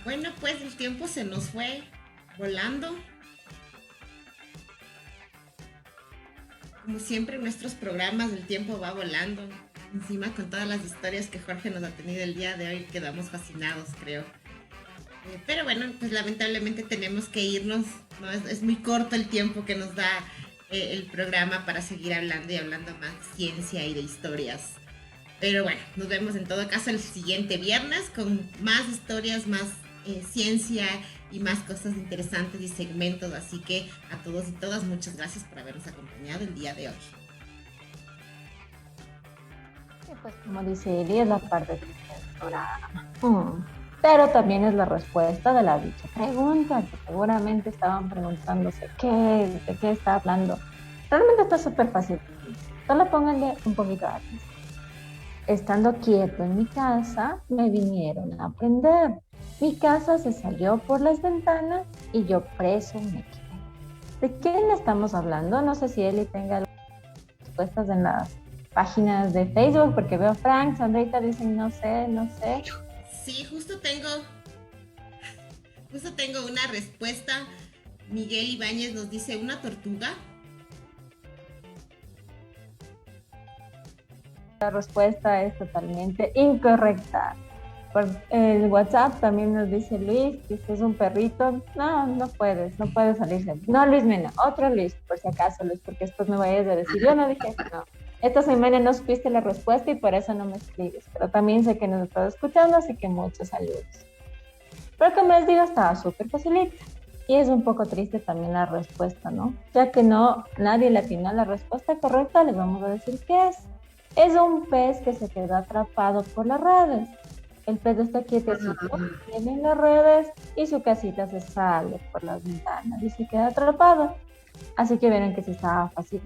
Bueno, pues el tiempo se nos fue volando. Como siempre en nuestros programas el tiempo va volando. Encima con todas las historias que Jorge nos ha tenido el día de hoy, quedamos fascinados, creo. Pero bueno, pues lamentablemente tenemos que irnos, ¿no? Es muy corto el tiempo que nos da el programa para seguir hablando y hablando más de ciencia y de historias Pero bueno, nos vemos en todo caso el siguiente viernes con más historias, más ciencia y más cosas interesantes y segmentos. Así que a todos y todas, muchas gracias por habernos acompañado el día de hoy. Y pues como dice Eli, es la parte del programa. Pero también es la respuesta de la dicha pregunta, que seguramente estaban preguntándose de qué está hablando. Realmente está súper fácil. Solo pónganle un poquito de atención. Estando quieto en mi casa, me vinieron a aprender. Mi casa se salió por las ventanas y yo preso me quedé. ¿De quién estamos hablando? No sé si Eli tenga las respuestas en las páginas de Facebook, porque veo Frank, Sandrita dicen no sé. Sí, justo tengo una respuesta. Miguel Ibáñez nos dice una tortuga. La respuesta es totalmente incorrecta. Por el WhatsApp también nos dice Luis que este es un perrito. No puedes salirse. No, Luis Mena, otro Luis, por si acaso, Luis, porque después me vayas a decir, yo no dije no. Esta semana no supiste la respuesta y por eso no me escribes, pero también sé que nos estás escuchando, así que muchos saludos. Pero como les digo, estaba súper facilita. Y es un poco triste también la respuesta, ¿no? Ya que nadie le atinó la respuesta correcta, les vamos a decir qué es. Es un pez que se quedó atrapado por las redes. El pez está quietecito, tiene las redes y su casita se sale por las ventanas y se queda atrapado. Así que vieron que sí estaba fácil.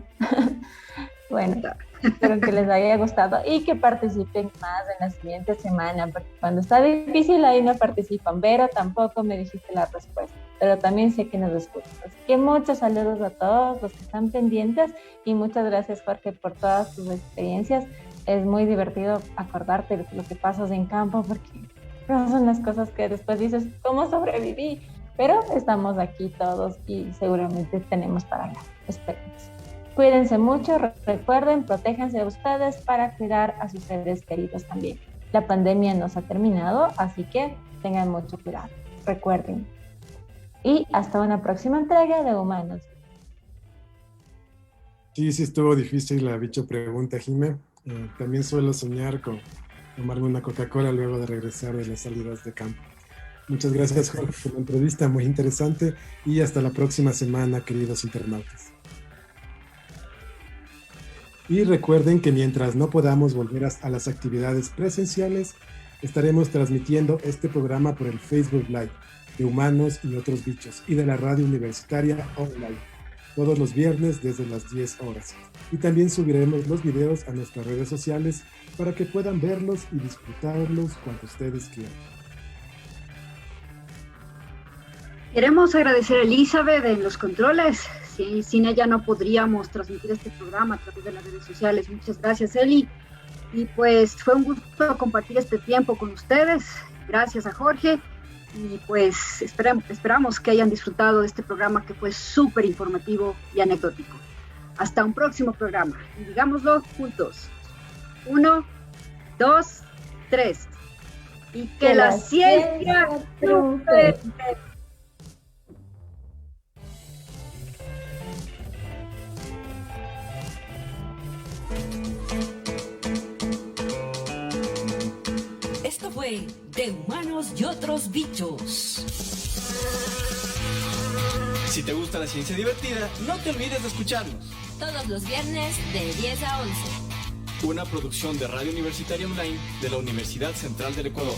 Bueno, espero que les haya gustado y que participen más en la siguiente semana, porque cuando está difícil ahí no participan. Pero tampoco me dijiste la respuesta, pero también sé que nos escuchas. Así que muchos saludos a todos los que están pendientes y muchas gracias, Jorge, por todas tus experiencias. Es muy divertido acordarte de lo que pasas en campo, porque son las cosas que después dices, ¿cómo sobreviví? Pero estamos aquí todos y seguramente tenemos para hablar. Esperemos. Cuídense mucho, recuerden, protéjanse de ustedes para cuidar a sus seres queridos también. La pandemia no se ha terminado, así que tengan mucho cuidado. Recuerden. Y hasta una próxima entrega de Humanos. Sí, estuvo difícil la bicho pregunta, Jimé. También suelo soñar con tomarme una Coca-Cola luego de regresar de las salidas de campo. Muchas gracias, Jorge, por la entrevista, muy interesante. Y hasta la próxima semana, queridos internautas. Y recuerden que mientras no podamos volver a las actividades presenciales, estaremos transmitiendo este programa por el Facebook Live de Humanos y Otros Bichos y de la radio universitaria online, todos los viernes desde las 10 horas. Y también subiremos los videos a nuestras redes sociales para que puedan verlos y disfrutarlos cuando ustedes quieran. Queremos agradecer a Elizabeth en los controles. Sin ella no podríamos transmitir este programa a través de las redes sociales. Muchas gracias, Eli. Y pues fue un gusto compartir este tiempo con ustedes. Gracias a Jorge. Y pues esperamos que hayan disfrutado de este programa que fue súper informativo y anecdótico. Hasta un próximo programa. Y digámoslo juntos. 1, 2, 3. Y que la ciencia triunfe. Esto fue De Humanos y Otros Bichos. Si te gusta la ciencia divertida, no te olvides de escucharnos. Todos los viernes de 10 a 11. Una producción de Radio Universitaria Online de la Universidad Central del Ecuador.